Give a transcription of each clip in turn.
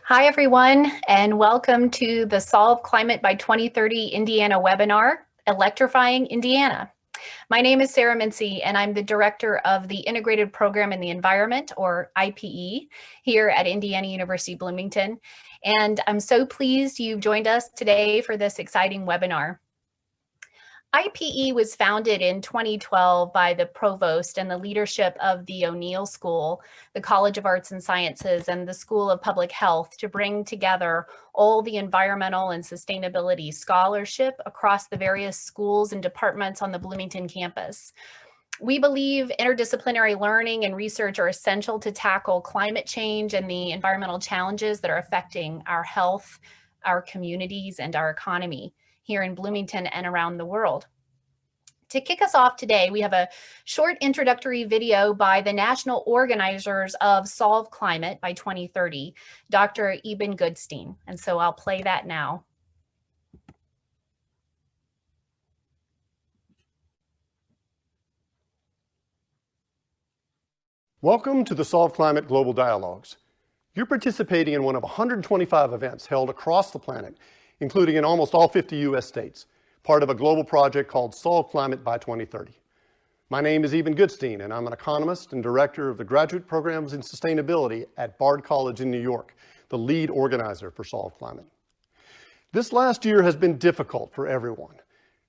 Hi, everyone, and welcome to the Solve Climate by 2030 Indiana webinar, Electrifying Indiana. My name is Sarah Mincy, and I'm the Director of the Integrated Program in the Environment, or IPE, here at Indiana University Bloomington. And I'm so pleased you've joined us today for this exciting webinar. IPE was founded in 2012 by the provost and the leadership of the O'Neill School, the College of Arts and Sciences, and the School of Public Health to bring together all the environmental and sustainability scholarship across the various schools and departments on the Bloomington campus. We believe interdisciplinary learning and research are essential to tackle climate change and the environmental challenges that are affecting our health, our communities, and our economy here in Bloomington and around the world. To kick us off today, we have a short introductory video by the national organizers of Solve Climate by 2030, Dr. Eben Goodstein. And so I'll play that now. Welcome to the Solve Climate Global Dialogues. You're participating in one of 125 events held across the planet, including in almost all 50 US states, part of a global project called Solve Climate by 2030. My name is Eben Goodstein, and I'm an economist and director of the Graduate Programs in Sustainability at Bard College in New York, the lead organizer for Solve Climate. This last year has been difficult for everyone.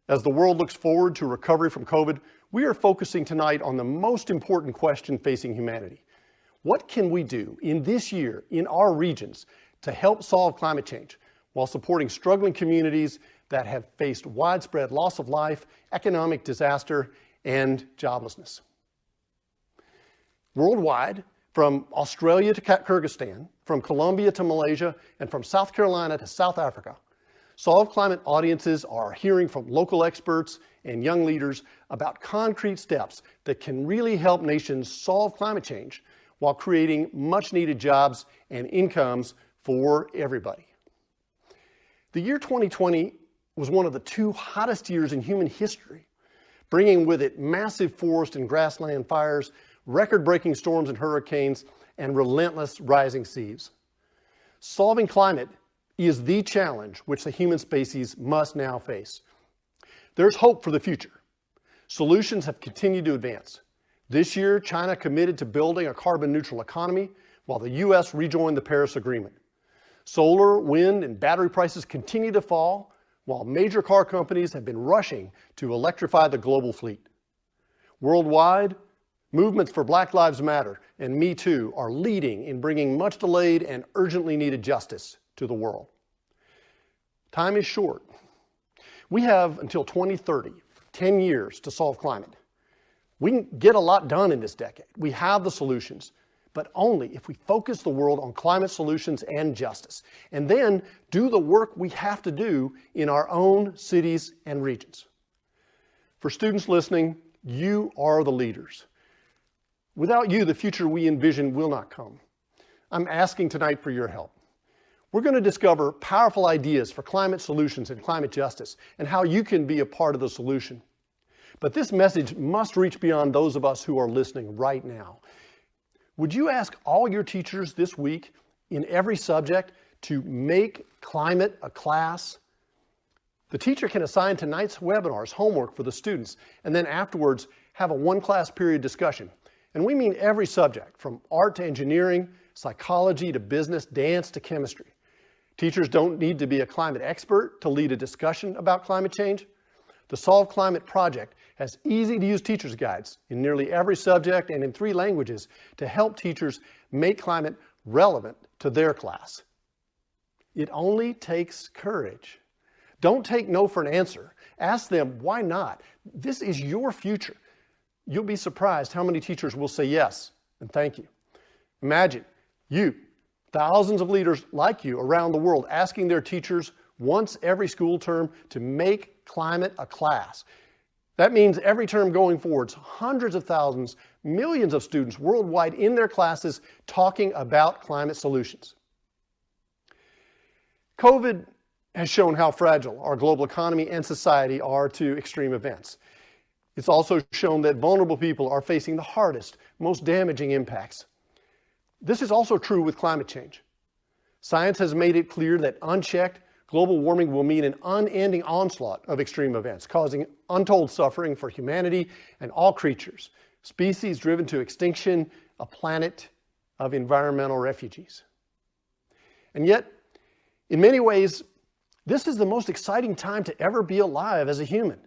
As the world looks forward to recovery from COVID, we are focusing tonight on the most important question facing humanity. What can we do in this year in our regions to help solve climate change while supporting struggling communities that have faced widespread loss of life, economic disaster, and joblessness? Worldwide, from Australia to Kyrgyzstan, from Colombia to Malaysia, and from South Carolina to South Africa, Solve Climate audiences are hearing from local experts and young leaders about concrete steps that can really help nations solve climate change while creating much-needed jobs and incomes for everybody. The year 2020 was one of the two hottest years in human history, bringing with it massive forest and grassland fires, record-breaking storms and hurricanes, and relentless rising seas. Solving climate is the challenge which the human species must now face. There's hope for the future. Solutions have continued to advance. This year, China committed to building a carbon-neutral economy, while the US rejoined the Paris Agreement. Solar, wind, and battery prices continue to fall, while major car companies have been rushing to electrify the global fleet. Worldwide, movements for Black Lives Matter and Me Too are leading in bringing much delayed and urgently needed justice to the world. Time is short. We have until 2030, 10 years to solve climate. We can get a lot done in this decade. We have the solutions, but only if we focus the world on climate solutions and justice, and then do the work we have to do in our own cities and regions. For students listening, you are the leaders. Without you, the future we envision will not come. I'm asking tonight for your help. We're going to discover powerful ideas for climate solutions and climate justice, and how you can be a part of the solution. But this message must reach beyond those of us who are listening right now. Would you ask all your teachers this week in every subject to make climate a class? The teacher can assign tonight's webinar's homework for the students, and then afterwards have a one-class period discussion. And we mean every subject, from art to engineering, psychology to business, dance to chemistry. Teachers don't need to be a climate expert to lead a discussion about climate change. The Solve Climate project has easy-to-use teacher's guides in nearly every subject and in 3 languages to help teachers make climate relevant to their class. It only takes courage. Don't take no for an answer. Ask them, why not? This is your future. You'll be surprised how many teachers will say yes and thank you. Imagine you, thousands of leaders like you around the world, asking their teachers once every school term to make climate a class. That means every term going forwards, hundreds of thousands, millions of students worldwide in their classes talking about climate solutions. COVID has shown how fragile our global economy and society are to extreme events. It's also shown that vulnerable people are facing the hardest, most damaging impacts. This is also true with climate change. Science has made it clear that unchecked, global warming will mean an unending onslaught of extreme events, causing untold suffering for humanity and all creatures, species driven to extinction, a planet of environmental refugees. And yet, in many ways, this is the most exciting time to ever be alive as a human.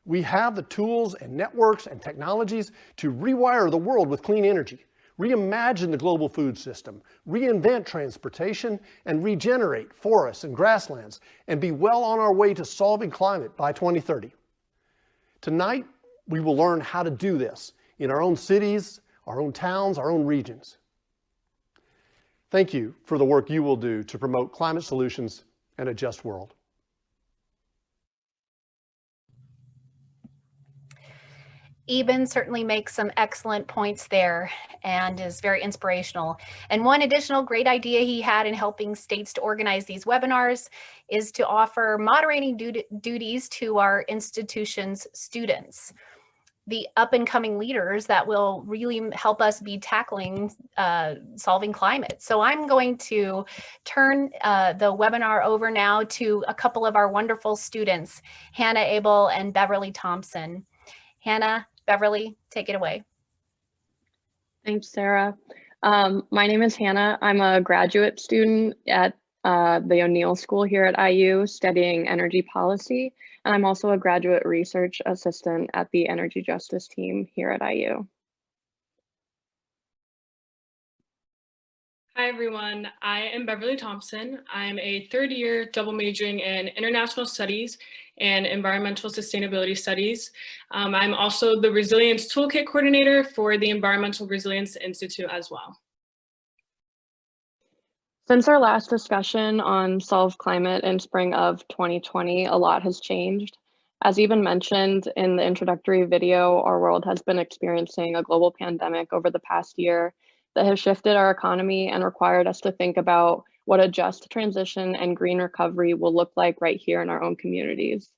We have the tools and networks and technologies to rewire the world with clean energy, reimagine the global food system, reinvent transportation, and regenerate forests and grasslands, and be well on our way to solving climate by 2030. Tonight, we will learn how to do this in our own cities, our own towns, our own regions. Thank you for the work you will do to promote climate solutions and a just world. Eben certainly makes some excellent points there and is very inspirational. And one additional great idea he had in helping states to organize these webinars is to offer moderating duties to our institution's students, the up-and-coming leaders that will really help us be tackling solving climate. So I'm going to turn the webinar over now to a couple of our wonderful students, Hannah Abell and Beverly Thompson. Hannah, Beverly, take it away. Thanks, Sarah. My name is Hannah. I'm a graduate student at the O'Neill School here at IU studying energy policy. And I'm also a graduate research assistant at the Energy Justice team here at IU. Hi, everyone. I am Beverly Thompson. I'm a third-year double majoring in international studies and environmental sustainability studies. I'm also the Resilience Toolkit Coordinator for the Environmental Resilience Institute as well. Since our last discussion on Solve Climate in spring of 2020, a lot has changed. As Eben mentioned in the introductory video, our world has been experiencing a global pandemic over the past year that has shifted our economy and required us to think about what a just transition and green recovery will look like right here in our own communities.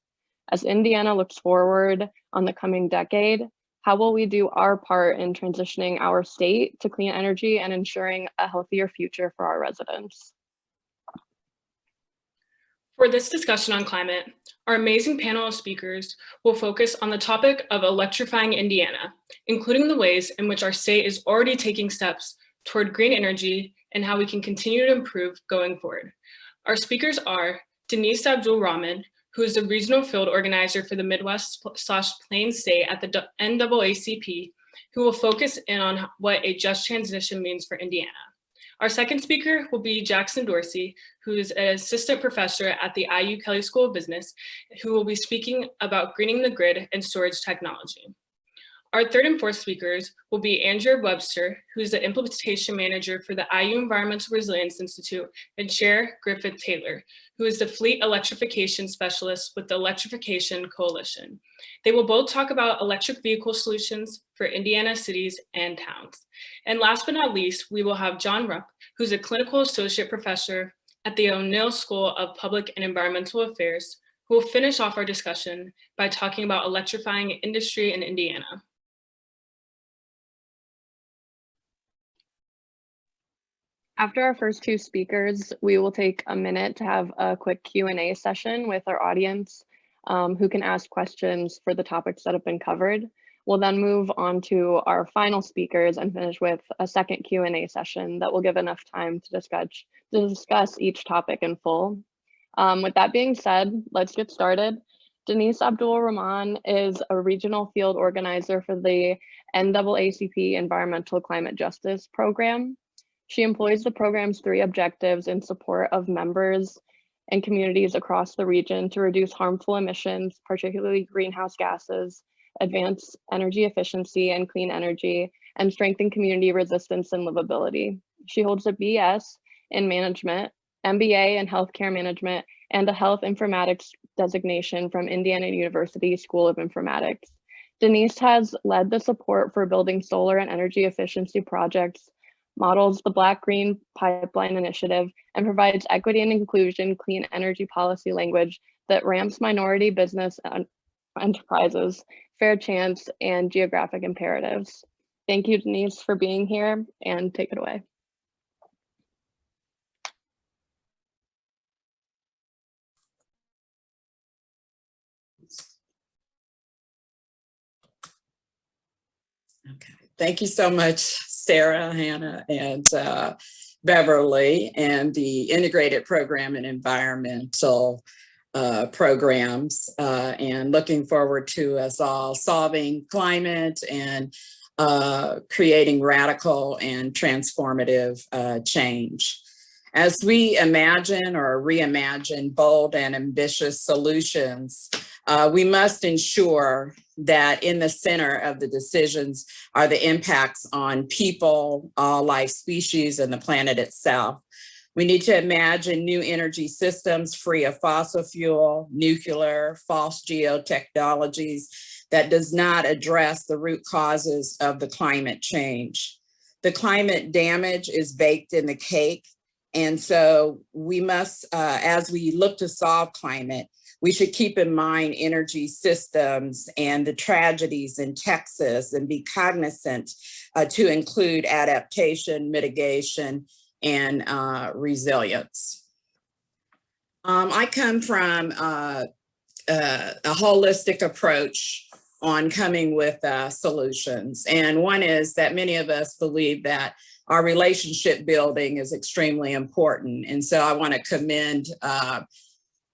As Indiana looks forward on the coming decade, how will we do our part in transitioning our state to clean energy and ensuring a healthier future for our residents? For this discussion on climate, our amazing panel of speakers will focus on the topic of electrifying Indiana, including the ways in which our state is already taking steps toward green energy and how we can continue to improve going forward. Our speakers are Denise Abdul-Rahman, who is the regional field organizer for the Midwest/Plains State at the NAACP, who will focus in on what a just transition means for Indiana. Our second speaker will be Jackson Dorsey, who is an assistant professor at the IU Kelley School of Business, who will be speaking about greening the grid and storage technology. Our third and fourth speakers will be Andrea Webster, who is the implementation manager for the IU Environmental Resilience Institute, and Cher Griffith Taylor, who is the fleet electrification specialist with the Electrification Coalition. They will both talk about electric vehicle solutions for Indiana cities and towns. And last but not least, we will have John Rupp, who's a clinical associate professor at the O'Neill School of Public and Environmental Affairs, who will finish off our discussion by talking about electrifying industry in Indiana. After our first two speakers, we will take a minute to have a quick Q&A session with our audience who can ask questions for the topics that have been covered. We'll then move on to our final speakers and finish with a second Q&A session that will give enough time to discuss each topic in full. With that being said, let's get started. Denise Abdul-Rahman is a regional field organizer for the NAACP Environmental Climate Justice Program. She employs the program's three objectives in support of members and communities across the region to reduce harmful emissions, particularly greenhouse gases, advance energy efficiency and clean energy, and strengthen community resistance and livability. She holds a BS in management, MBA in healthcare management, and a health informatics designation from Indiana University School of Informatics. Denise has led the support for building solar and energy efficiency projects, models the Black Green Pipeline Initiative, and provides equity and inclusion clean energy policy language that ramps minority business enterprises, fair chance, and geographic imperatives. Thank you, Denise, for being here, and take it away. Okay, thank you so much, Sarah, Hannah, and Beverly, and the Integrated Program in Environmental Programs, and looking forward to us all solving climate and creating radical and transformative change. As we imagine or reimagine bold and ambitious solutions, we must ensure that in the center of the decisions are the impacts on people, all life species, and the planet itself. We need to imagine new energy systems free of fossil fuel, nuclear, false geotechnologies that does not address the root causes of the climate change. The climate damage is baked in the cake. And so we must, as we look to solve climate, we should keep in mind energy systems and the tragedies in Texas and be cognizant to include adaptation, mitigation, and resilience. I come from a holistic approach on coming with solutions. And one is that many of us believe that our relationship building is extremely important. And so I want to commend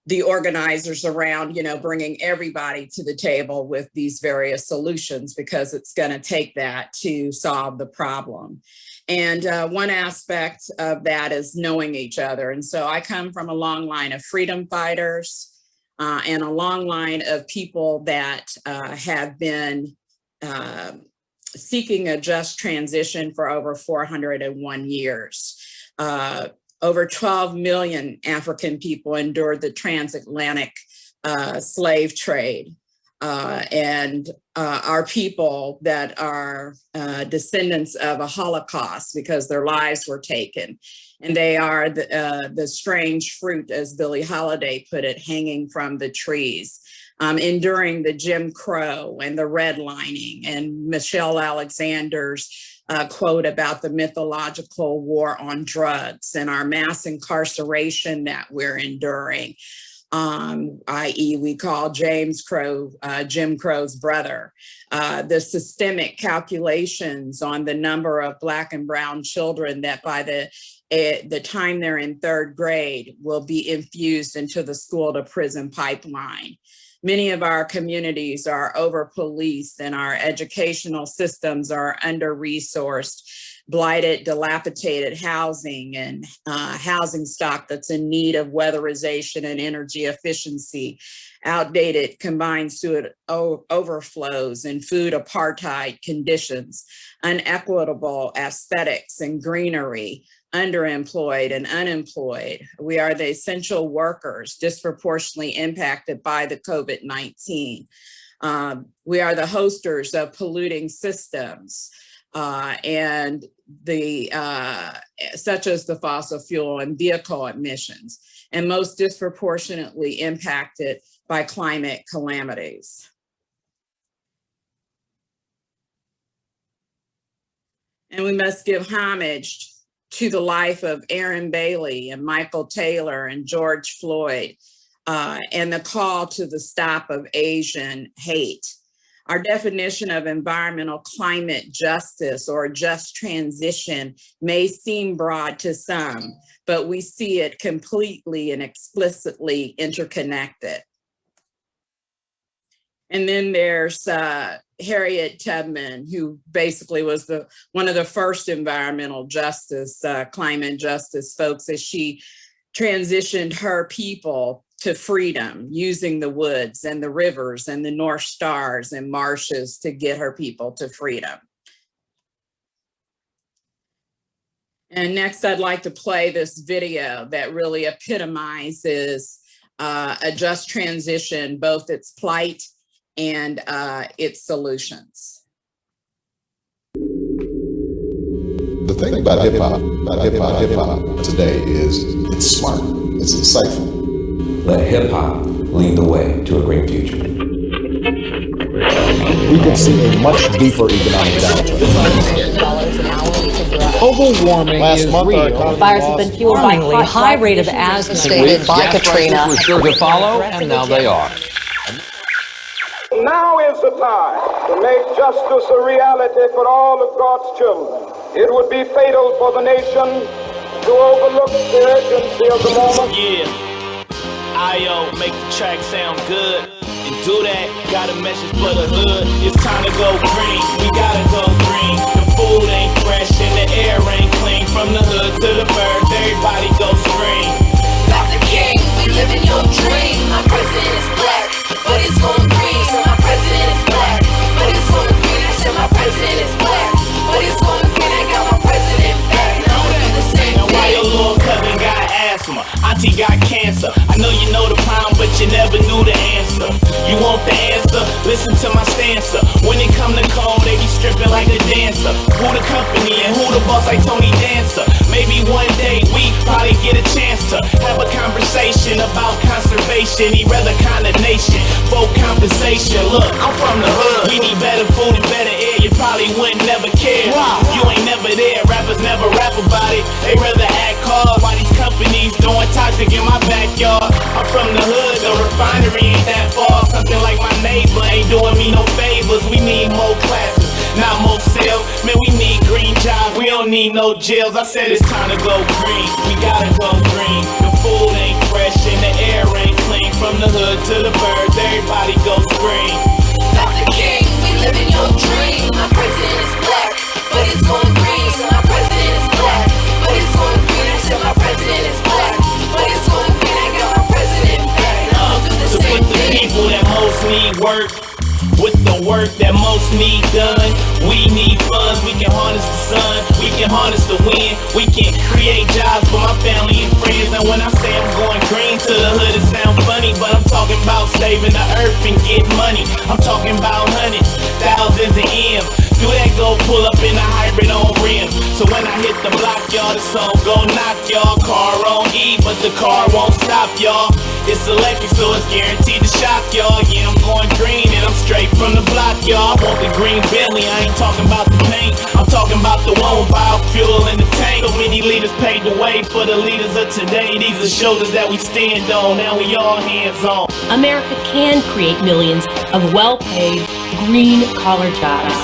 the organizers around, bringing everybody to the table with these various solutions, because it's going to take that to solve the problem. And one aspect of that is knowing each other. And so I come from a long line of freedom fighters and a long line of people that have been seeking a just transition for over 401 years. Over 12 million African people endured the transatlantic slave trade. And our people that are descendants of a Holocaust because their lives were taken. And they are the strange fruit, as Billie Holiday put it, hanging from the trees. Enduring the Jim Crow and the redlining, and Michelle Alexander's quote about the mythological war on drugs and our mass incarceration that we're enduring, i.e. we call James Crow, Jim Crow's brother, the systemic calculations on the number of Black and brown children that by the time they're in third grade will be infused into the school to prison pipeline. Many of our communities are over-policed and our educational systems are under-resourced, blighted, dilapidated housing and housing stock that's in need of weatherization and energy efficiency, outdated combined sewer overflows and food apartheid conditions, unequitable aesthetics and greenery, underemployed and unemployed. We are the essential workers disproportionately impacted by the COVID-19. We are the hosters of polluting systems and such as the fossil fuel and vehicle emissions, and most disproportionately impacted by climate calamities. And we must give homage to the life of Aaron Bailey and Michael Taylor and George Floyd, and the call to the stop of Asian hate. Our definition of environmental climate justice or just transition may seem broad to some, but we see it completely and explicitly interconnected. And then there's Harriet Tubman, who basically was one of the first environmental justice, climate justice folks, as she transitioned her people to freedom using the woods and the rivers and the North Stars and marshes to get her people to freedom. And next, I'd like to play this video that really epitomizes a just transition, both its plight and its solutions. The thing about hip hop today is it's smart, it's insightful. Let hip hop lead the way to a great future. We could see a much deeper economic downturn. Global warming is real. The fires have been fueled by high rate of asthma. By Katrina. Were sure to follow, and now they are. Now is closer tie to make justice a reality for all of God's children. It would be fatal for the nation to overlook the urgency of the moment. Yeah, I.O. make the track sound good. And do that, got a message for the hood. It's time to go green, we gotta go green. The food ain't fresh and the air ain't clean. From the hood to the birds, everybody go scream. Dr. King, we live in your dream. My president is black, but he's going green. So my president is black, but he's going green. I said my president is black, but he's going green. I got my president back, now I'm doing the same thing. Now why your little cousin got asthma? Auntie got cancer. I know you know the problem, but you never knew the answer. You want the answer? Listen to my stanza. When it come to code, they be stripping like a dancer. Who the company and who the boss like Tony Dancer? Maybe one day we probably get a chance to have a conversation about conservation. Erase condemnation, vote compensation. Look, I'm from the hood. We need better food and better air. You probably wouldn't never care. You ain't never there. Rappers never rap about it. They rather act hard while these companies doing toxic in my backyard. I'm from the hood. The refinery ain't that far. Something like my neighbor ain't doing me no favors. We need more classes, not more sales. Man, we need green jobs. We don't need no jails. I said it's time to go green. We gotta go green. The food ain't fresh and the air ain't clean. From the hood to the birds, everybody go scream. Dr. King, we live in your dream. My president is black, but he's going green. So my president is black, but he's going green. I said my president is black, but he's going green. I got my president back, now I'm doing the same thing. To put the people that most need work with the work that most need done. We need funds, we can harness the sun, we can harness the wind, we can create jobs for my family and friends. And when I say I'm going green to the hood, it sounds funny, but I'm talking about saving the earth and get money. I'm talking about hundreds, thousands and M's. Do that go pull up in a hybrid on rims. So when I hit the block, y'all, the song go knock y'all. Car on E, but the car won't stop y'all. It's electric, so it's guaranteed to shock y'all. Yeah, I'm going green and I'm straight from the block, y'all. I want the green Bentley, I ain't talking about the paint. I'm talking about the one with biofuel in the tank. So many leaders paved the way for the leaders of today. These are shoulders that we stand on, now we all hands on. America can create millions of well-paid, green-collar jobs.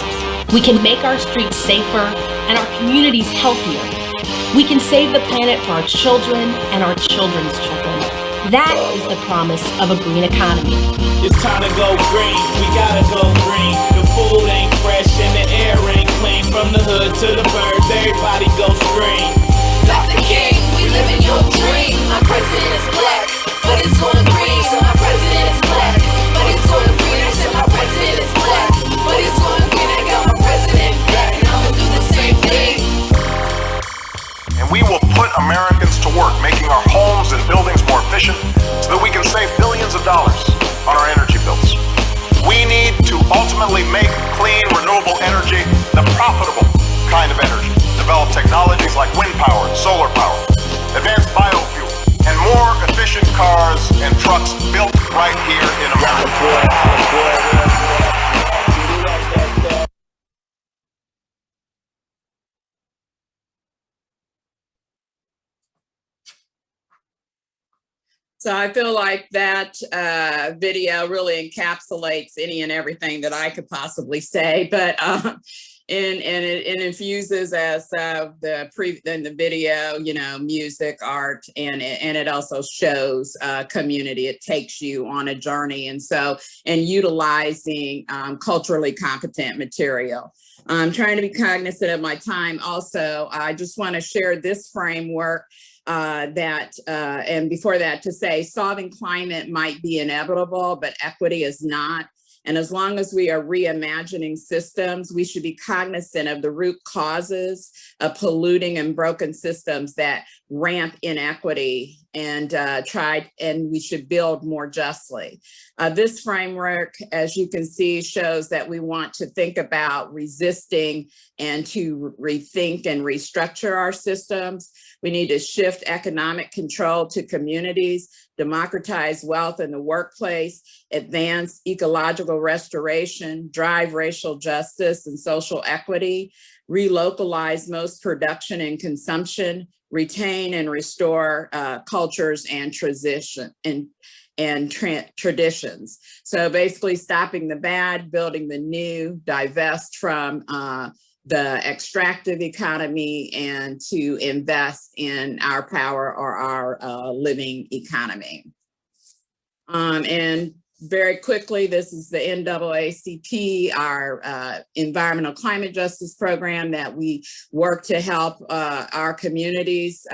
We can make our streets safer and our communities healthier. We can save the planet for our children and our children's children. That is the promise of a green economy. It's time to go green, we gotta go green. The food ain't fresh and the air ain't clean. From the hood to the birds, everybody go scream. Dr. King, we live in your dream. My president is black, but he's going green. So my president is black, but he's going green. I said my president is black, but he's going green. I got my president back, now I'm gonna do the same thing. And we will put Americans to work, making our homes and buildings more efficient so that we can save billions of dollars on our energy bills. We need to ultimately make clean, renewable energy the profitable kind of energy. Develop technologies like wind power and solar power, advanced biofuel, and more efficient cars and trucks built right here in America. So I feel like that video really encapsulates any and everything that I could possibly say, but it infuses as in the video, you know, music, art, and it also shows community. It takes you on a journey, and utilizing culturally competent material. I'm trying to be cognizant of my time. Also, I just want to share this framework. And before that to say solving climate might be inevitable, but equity is not. And as long as we are reimagining systems, we should be cognizant of the root causes of polluting and broken systems that ramp inequity and we should build more justly. This framework, as you can see, shows that we want to think about resisting and to rethink and restructure our systems. We need to shift economic control to communities, democratize wealth in the workplace, advance ecological restoration, drive racial justice and social equity, relocalize most production and consumption, retain and restore cultures and and traditions. So basically stopping the bad, building the new, divest from the extractive economy, and to invest in our power or our living economy. And very quickly, this is the NAACP, our environmental climate justice program that we work to help our communities,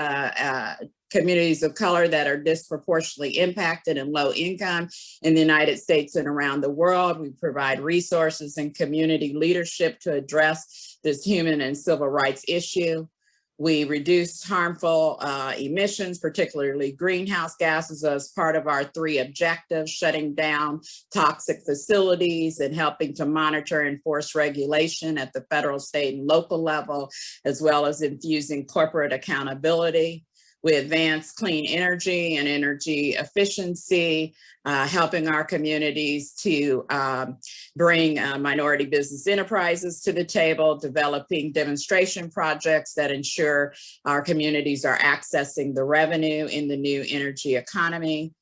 communities of color that are disproportionately impacted and low income in the United States and around the world. We provide resources and community leadership to address this human and civil rights issue. We reduce harmful emissions, particularly greenhouse gases, as part of our 3 objectives: shutting down toxic facilities and helping to monitor and enforce regulation at the federal, state, and local level, as well as infusing corporate accountability. We advance clean energy and energy efficiency, helping our communities to bring minority business enterprises to the table, developing demonstration projects that ensure our communities are accessing the revenue in the new energy economy.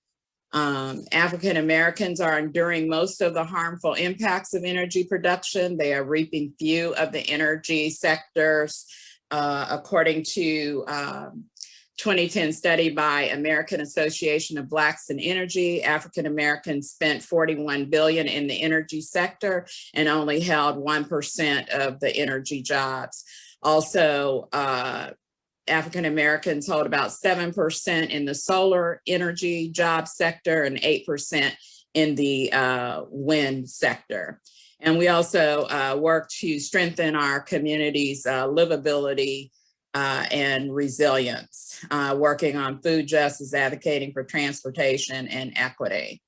African Americans are enduring most of the harmful impacts of energy production. They are reaping few of the energy sectors, according to 2010 study by American Association of Blacks in Energy. African Americans spent $41 billion in the energy sector and only held 1% of the energy jobs. Also, African Americans hold about 7% in the solar energy job sector and 8% in the wind sector. And we also work to strengthen our community's livability and resilience, working on food justice, advocating for transportation and equity.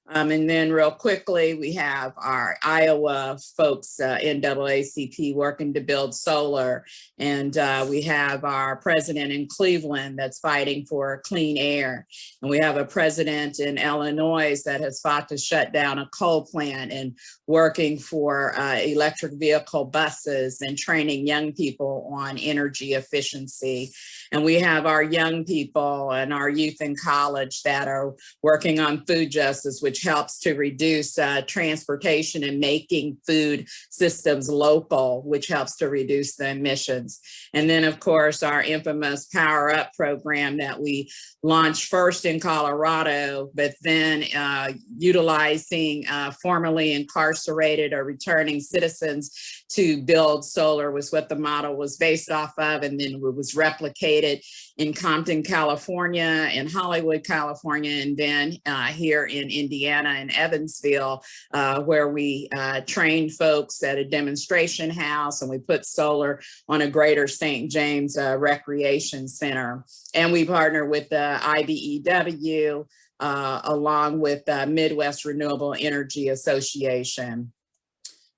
And then real quickly, we have our Iowa folks, NAACP, working to build solar. And we have our president in Cleveland that's fighting for clean air. And we have a president in Illinois that has fought to shut down a coal plant and working for electric vehicle buses and training young people on energy efficiency. And we have our young people and our youth in college that are working on food justice, which helps to reduce transportation and making food systems local, which helps to reduce the emissions. And then, of course, our infamous Power Up program that we launched first in Colorado, but then utilizing formerly incarcerated or returning citizens to build solar was what the model was based off of, and then it was replicated in Compton, California, in Hollywood, California, and then here in Indiana and Evansville, where we trained folks at a demonstration house, and we put solar on a Greater St. James Recreation Center. And we partner with the IBEW along with Midwest Renewable Energy Association.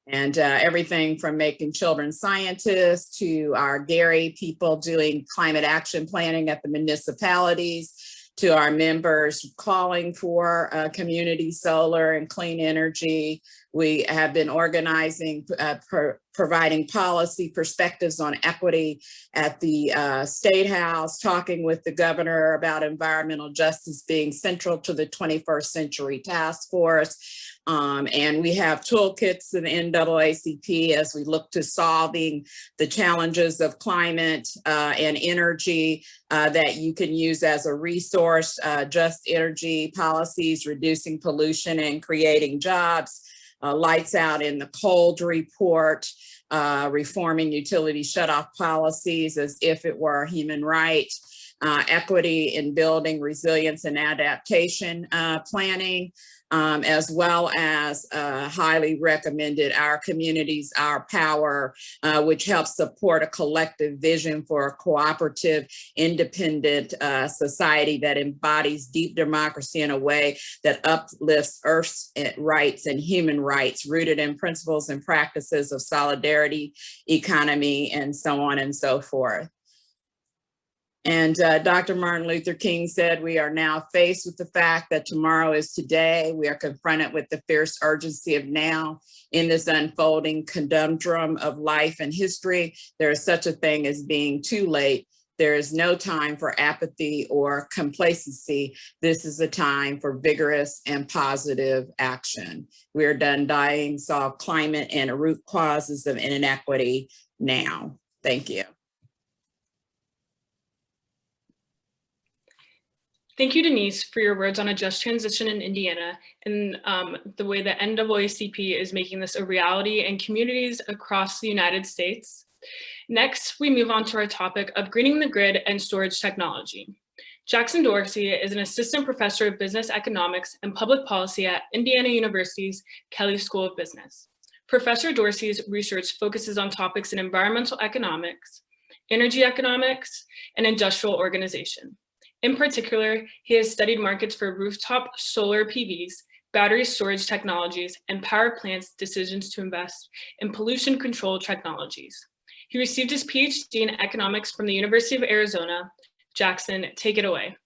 And everything from making children scientists to our Gary people doing climate action planning at the municipalities, to our members calling for community solar and clean energy. We have been organizing, providing policy perspectives on equity at the State House, talking with the governor about environmental justice being central to the 21st Century Task Force. And we have toolkits in the NAACP as we look to solving the challenges of climate and energy that you can use as a resource: just energy policies, reducing pollution and creating jobs, lights out in the cold report, reforming utility shutoff policies as if it were a human right, equity in building resilience and adaptation planning, as well as highly recommended Our Communities, Our Power, which helps support a collective vision for a cooperative, independent society that embodies deep democracy in a way that uplifts Earth's rights and human rights, rooted in principles and practices of solidarity, economy, and so on and so forth. And Dr. Martin Luther King said, we are now faced with the fact that tomorrow is today. We are confronted with the fierce urgency of now. In this unfolding conundrum of life and history, there is such a thing as being too late. There is no time for apathy or complacency. This is a time for vigorous and positive action. We are done dying, solve climate and the root causes of inequity now. Thank you. Thank you, Denise, for your words on a just transition in Indiana and the way that NAACP is making this a reality in communities across the United States. Next, we move on to our topic of greening the grid and storage technology. Jackson Dorsey is an assistant professor of business economics and public policy at Indiana University's Kelley School of Business. Professor Dorsey's research focuses on topics in environmental economics, energy economics, and industrial organization. In particular, he has studied markets for rooftop solar PVs, battery storage technologies, and power plants' decisions to invest in pollution control technologies. He received his PhD in economics from the University of Arizona. Jackson, take it away.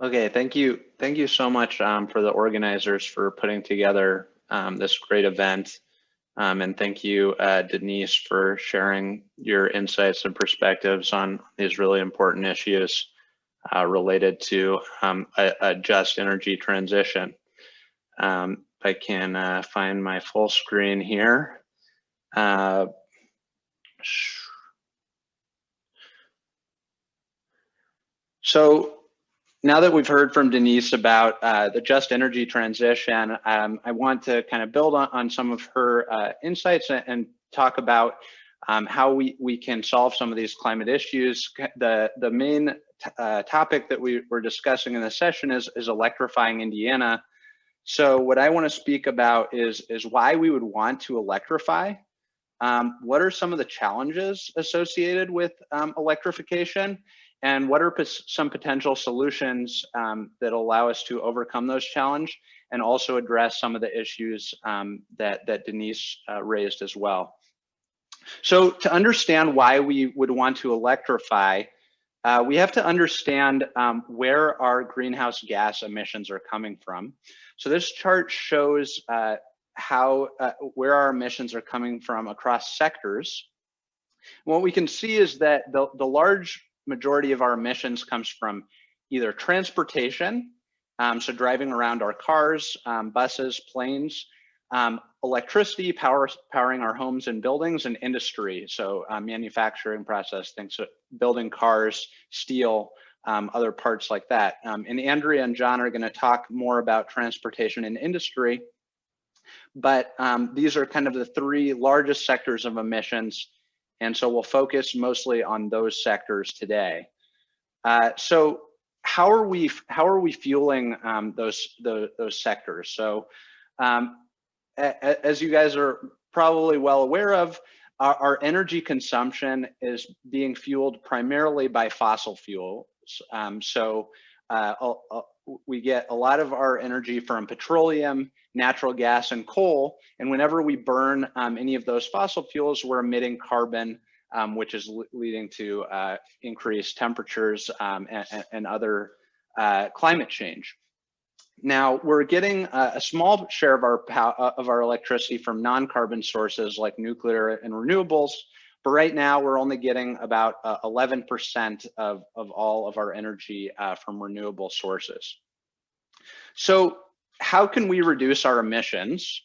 Okay, thank you. Thank you so much for the organizers for putting together this great event. And thank you, Denise, for sharing your insights and perspectives on these really important issues related to a just energy transition. I can find my full screen here. So now that we've heard from Denise about the just energy transition, I want to kind of build on some of her insights and talk about how we can solve some of these climate issues. The main topic that we're discussing in this session is electrifying Indiana. So what I want to speak about is why we would want to electrify. What are some of the challenges associated with electrification? And what are some potential solutions that allow us to overcome those challenges and also address some of the issues that Denise raised as well. So to understand why we would want to electrify, we have to understand where our greenhouse gas emissions are coming from. So this chart shows where our emissions are coming from across sectors. What we can see is that the large majority of our emissions comes from either transportation, so driving around our cars, buses, planes, electricity, powering our homes and buildings, and industry, so manufacturing process, things, so building cars, steel, other parts like that. And Andrea and John are going to talk more about transportation and industry, but these are kind of the three largest sectors of emissions. And so we'll focus mostly on those sectors today. So how are we fueling those sectors? So as you guys are probably well aware of, our energy consumption is being fueled primarily by fossil fuels. We get a lot of our energy from petroleum, natural gas, and coal. And whenever we burn any of those fossil fuels, we're emitting carbon, which is leading to increased temperatures and other climate change. Now, we're getting a small share of our electricity from non-carbon sources like nuclear and renewables. But right now, we're only getting about 11% of all of our energy from renewable sources. So how can we reduce our emissions?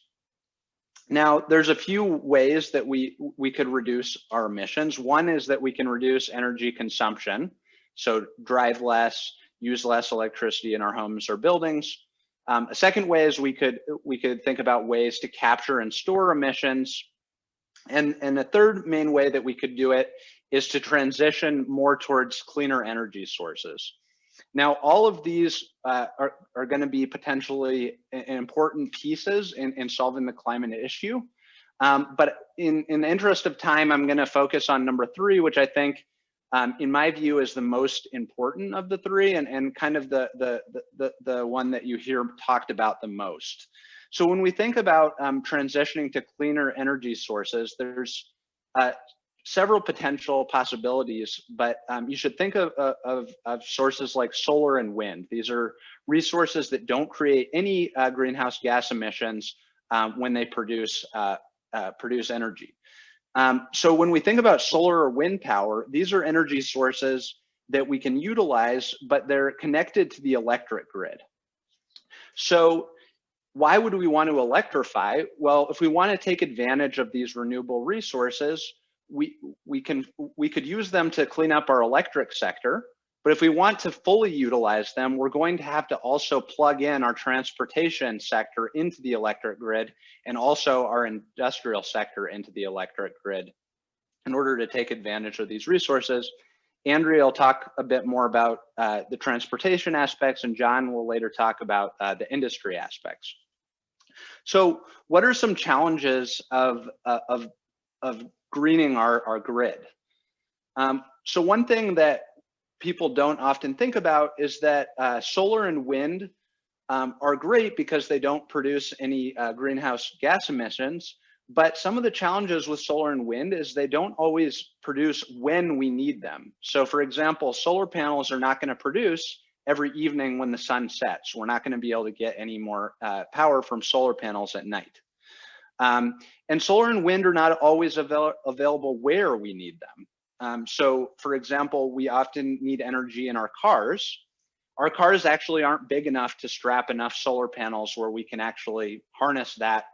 Now, there's a few ways that we could reduce our emissions. One is that we can reduce energy consumption. So drive less, use less electricity in our homes or buildings. A second way is we could think about ways to capture and store emissions. And the third main way that we could do it is to transition more towards cleaner energy sources. Now, all of these are going to be potentially important pieces in solving the climate issue. But in the interest of time, I'm going to focus on number 3, which I think, in my view, is the most important of the 3 and kind of the one that you hear talked about the most. So when we think about transitioning to cleaner energy sources, there's several potential possibilities, but you should think of sources like solar and wind. These are resources that don't create any greenhouse gas emissions, when they produce energy. So when we think about solar or wind power, these are energy sources that we can utilize, but they're connected to the electric grid. So why would we want to electrify? Well, if we want to take advantage of these renewable resources, we could use them to clean up our electric sector. But if we want to fully utilize them, we're going to have to also plug in our transportation sector into the electric grid and also our industrial sector into the electric grid in order to take advantage of these resources. Andrea will talk a bit more about the transportation aspects, and John will later talk about the industry aspects. So what are some challenges of greening our grid? So one thing that people don't often think about is that solar and wind are great because they don't produce any greenhouse gas emissions. But some of the challenges with solar and wind is they don't always produce when we need them. So for example, solar panels are not going to produce every evening when the sun sets. We're not going to be able to get any more power from solar panels at night. And solar and wind are not always available where we need them. So for example, we often need energy in our cars. Our cars actually aren't big enough to strap enough solar panels where we can actually harness that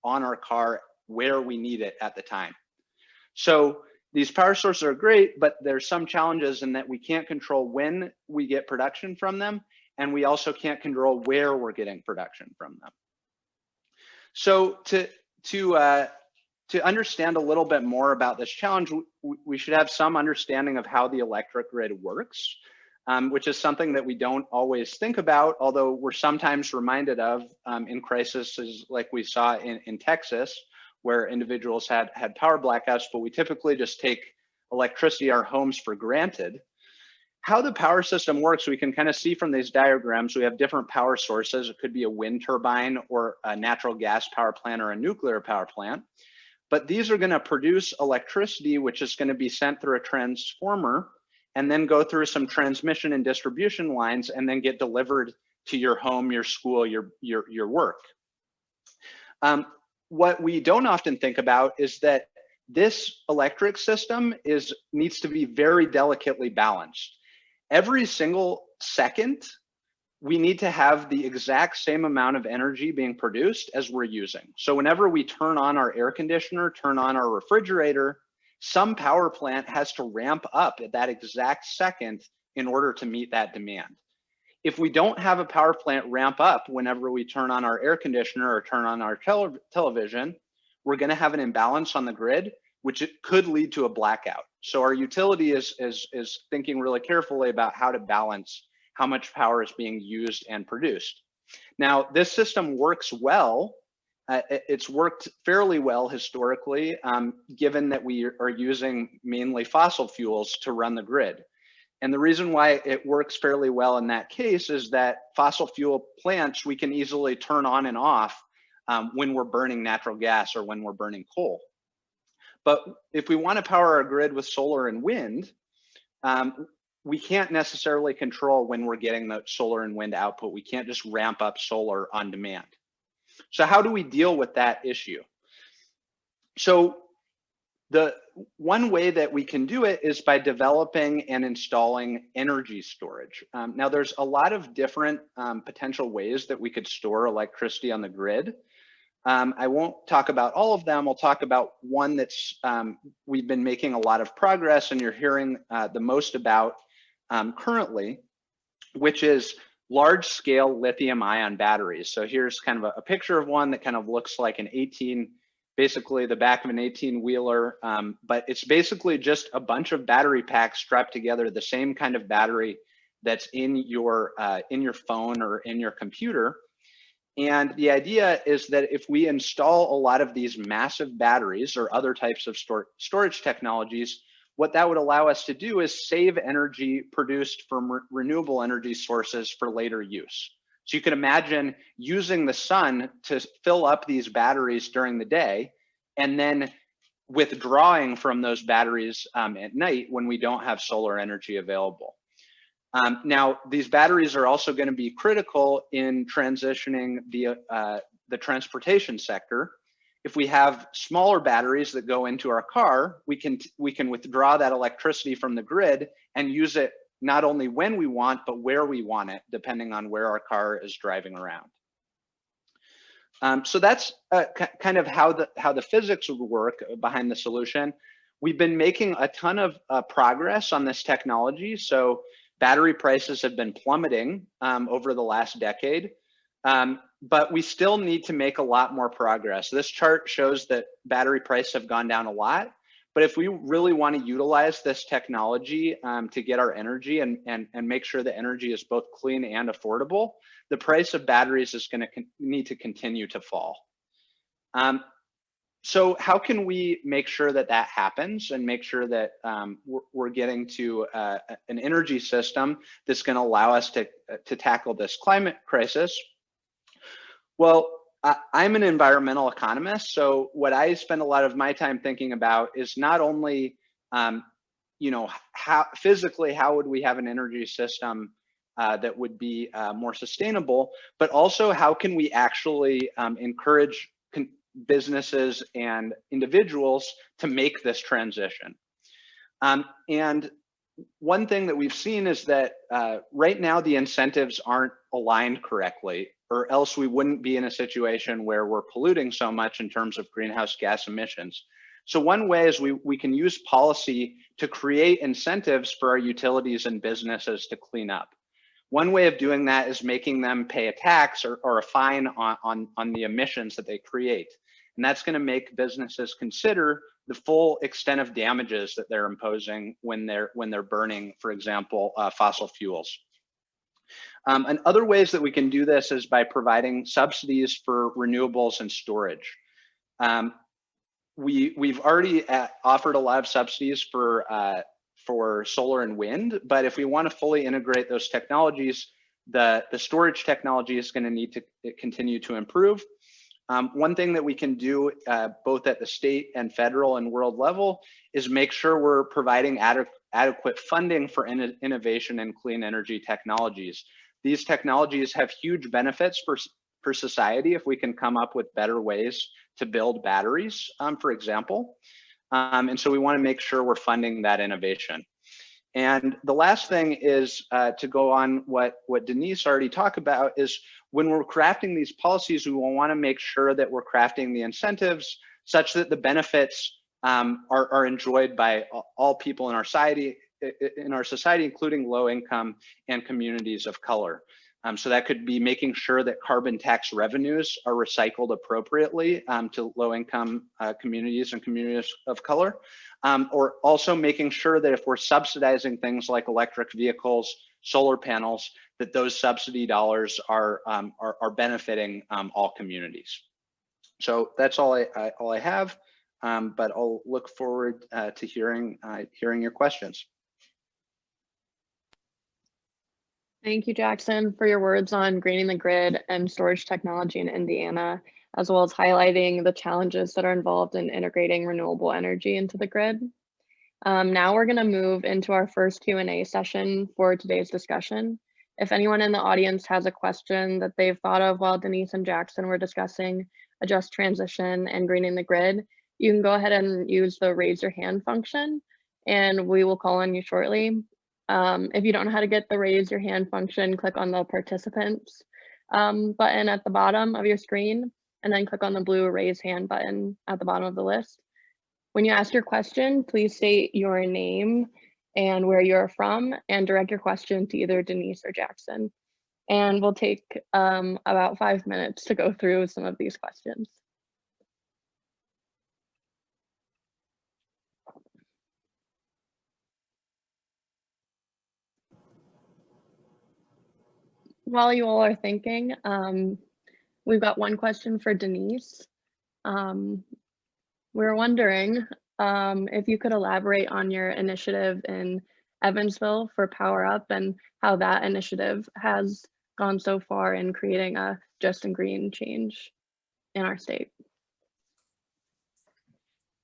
on our car where we need it at the time. So these power sources are great, but there's some challenges in that we can't control when we get production from them, and we also can't control where we're getting production from them. So to understand a little bit more about this challenge, we should have some understanding of how the electric grid works, which is something that we don't always think about, although we're sometimes reminded of in crises like we saw in Texas, where individuals had power blackouts, but we typically just take electricity in our homes for granted. How the power system works, we can kind of see from these diagrams. We have different power sources. It could be a wind turbine or a natural gas power plant or a nuclear power plant. But these are going to produce electricity, which is going to be sent through a transformer and then go through some transmission and distribution lines and then get delivered to your home, your school, your work. What we don't often think about is that this electric system needs to be very delicately balanced. Every single second, we need to have the exact same amount of energy being produced as we're using. So whenever we turn on our air conditioner, turn on our refrigerator, some power plant has to ramp up at that exact second in order to meet that demand. If we don't have a power plant ramp up whenever we turn on our air conditioner or turn on our television, we're going to have an imbalance on the grid, which it could lead to a blackout. So our utility is thinking really carefully about how to balance how much power is being used and produced. Now, this system works well. It's worked fairly well historically, given that we are using mainly fossil fuels to run the grid. And the reason why it works fairly well in that case is that fossil fuel plants, we can easily turn on and off when we're burning natural gas or when we're burning coal. But if we want to power our grid with solar and wind, we can't necessarily control when we're getting the solar and wind output. We can't just ramp up solar on demand. So how do we deal with that issue? So the one way that we can do it is by developing and installing energy storage. Now there's a lot of different potential ways that we could store electricity on the grid. I won't talk about all of them. I'll talk about one that's we've been making a lot of progress and you're hearing the most about currently, which is large scale lithium ion batteries. So here's kind of a picture of one that kind of looks like an basically the back of an 18-wheeler, but it's basically just a bunch of battery packs strapped together, the same kind of battery that's in your phone or in your computer. And the idea is that if we install a lot of these massive batteries or other types of storage technologies, what that would allow us to do is save energy produced from renewable energy sources for later use. So you can imagine using the sun to fill up these batteries during the day and then withdrawing from those batteries at night when we don't have solar energy available. Now, these batteries are also going to be critical in transitioning the transportation sector. If we have smaller batteries that go into our car, we can withdraw that electricity from the grid and use it not only when we want, but where we want it, depending on where our car is driving around. So that's kind of how the physics would work behind the solution. We've been making a ton of progress on this technology. So battery prices have been plummeting over the last decade, but we still need to make a lot more progress. This chart shows that battery prices have gone down a lot, but if we really want to utilize this technology to get our energy and make sure the energy is both clean and affordable, the price of batteries is going to need to continue to fall. So how can we make sure that that happens and make sure that we're getting to an energy system that's going to allow us to tackle this climate crisis? Well, I'm an environmental economist, so what I spend a lot of my time thinking about is not only, you know, how would we have an energy system that would be more sustainable, but also how can we actually encourage businesses and individuals to make this transition. And one thing that we've seen is that right now the incentives aren't aligned correctly, or else we wouldn't be in a situation where we're polluting so much in terms of greenhouse gas emissions. So one way is we can use policy to create incentives for our utilities and businesses to clean up. One way of doing that is making them pay a tax or a fine on the emissions that they create. And that's going to make businesses consider the full extent of damages that they're imposing when they're burning, for example, fossil fuels. And other ways that we can do this is by providing subsidies for renewables and storage. We've already offered a lot of subsidies for solar and wind, but if we want to fully integrate those technologies, the storage technology is going to need to continue to improve. One thing that we can do both at the state and federal and world level is make sure we're providing adequate funding for innovation in clean energy technologies. These technologies have huge benefits for society if we can come up with better ways to build batteries, for example. And so we want to make sure we're funding that innovation. And the last thing is to go on what Denise already talked about is when we're crafting these policies, we will want to make sure that we're crafting the incentives such that the benefits are enjoyed by all people in our society, including low income and communities of color. So that could be making sure that carbon tax revenues are recycled appropriately to low income communities and communities of color, or also making sure that if we're subsidizing things like electric vehicles, solar panels, that those subsidy dollars are benefiting all communities. So that's all I have, but I'll look forward to hearing your questions. Thank you, Jackson, for your words on greening the grid and storage technology in Indiana, as well as highlighting the challenges that are involved in integrating renewable energy into the grid. Now we're going to move into our first Q&A session for today's discussion. If anyone in the audience has a question that they've thought of while Denise and Jackson were discussing a just transition and greening the grid, you can go ahead and use the raise your hand function, and we will call on you shortly. If you don't know how to get the raise your hand function, click on the participants button at the bottom of your screen, and then click on the blue raise hand button at the bottom of the list. When you ask your question, please state your name and where you're from and direct your question to either Denise or Jackson. And we'll take about 5 minutes to go through some of these questions. While you all are thinking, we've got one question for Denise. We're wondering if you could elaborate on your initiative in Evansville for Power Up and how that initiative has gone so far in creating a just and green change in our state.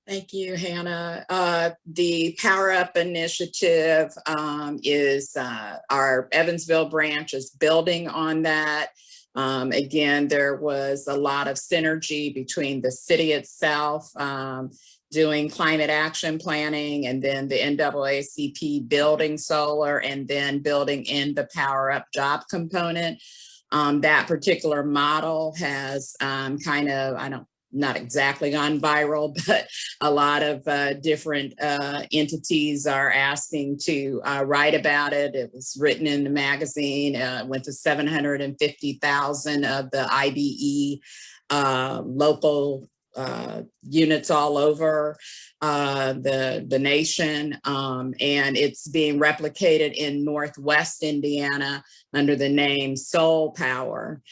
Thank you, Hannah. The Power Up initiative is our Evansville branch is building on that. Again, there was a lot of synergy between the city itself, doing climate action planning, and then the NAACP building solar, and then building in the Power Up job component. That particular model has kind of, not exactly gone viral, but a lot of different entities are asking to write about it. It was written in the magazine, went to 750,000 of the IBE local units all over the nation, and it's being replicated in Northwest Indiana under the name Soul Power.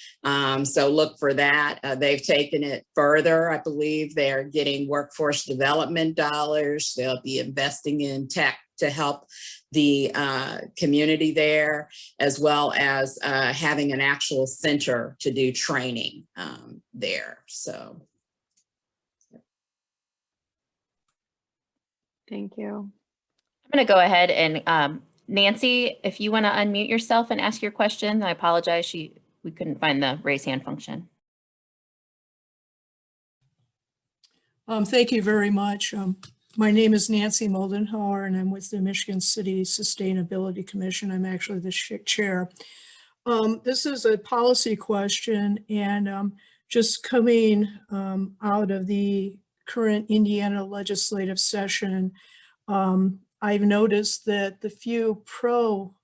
So look for that. They've taken it further. I believe they're getting workforce development dollars. They'll be investing in tech to help the community there, as well as having an actual center to do training there. So. Thank you. I'm going to go ahead and Nancy, if you want to unmute yourself and ask your question. I apologize, we couldn't find the raise hand function. Thank you very much. My name is Nancy Moldenhauer, and I'm with the Michigan City Sustainability Commission. I'm actually the chair. This is a policy question, and just coming out of the current Indiana legislative session, I've noticed that the few pro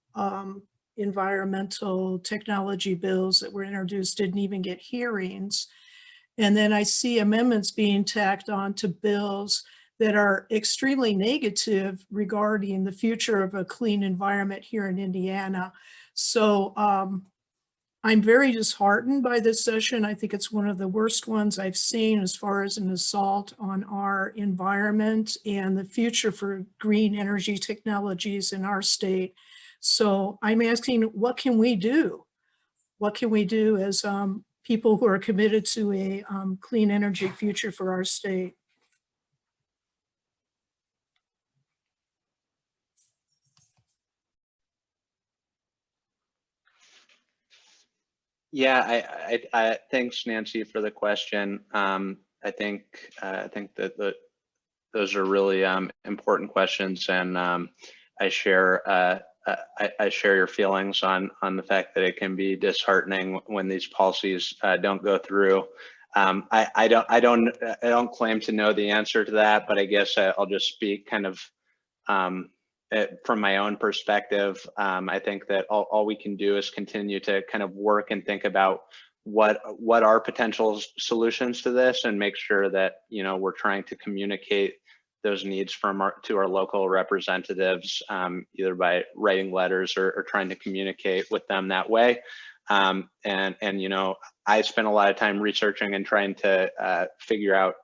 environmental technology bills that were introduced didn't even get hearings. And then I see amendments being tacked on to bills that are extremely negative regarding the future of a clean environment here in Indiana. So I'm very disheartened by this session. I think it's one of the worst ones I've seen as far as an assault on our environment and the future for green energy technologies in our state. So I'm asking, what can we do? What can we do as people who are committed to a clean energy future for our state? Yeah, I thanks Nancy for the question. I think that those are really important questions, and I share your feelings on the fact that it can be disheartening when these policies don't go through. I don't claim to know the answer to that, but I guess I'll just speak kind of from my own perspective. I think that all we can do is continue to kind of work and think about what are potential solutions to this, and make sure that, you know, we're trying to communicate those needs to our local representatives, either by writing letters or trying to communicate with them that way. And you know, I spent a lot of time researching and trying to figure out,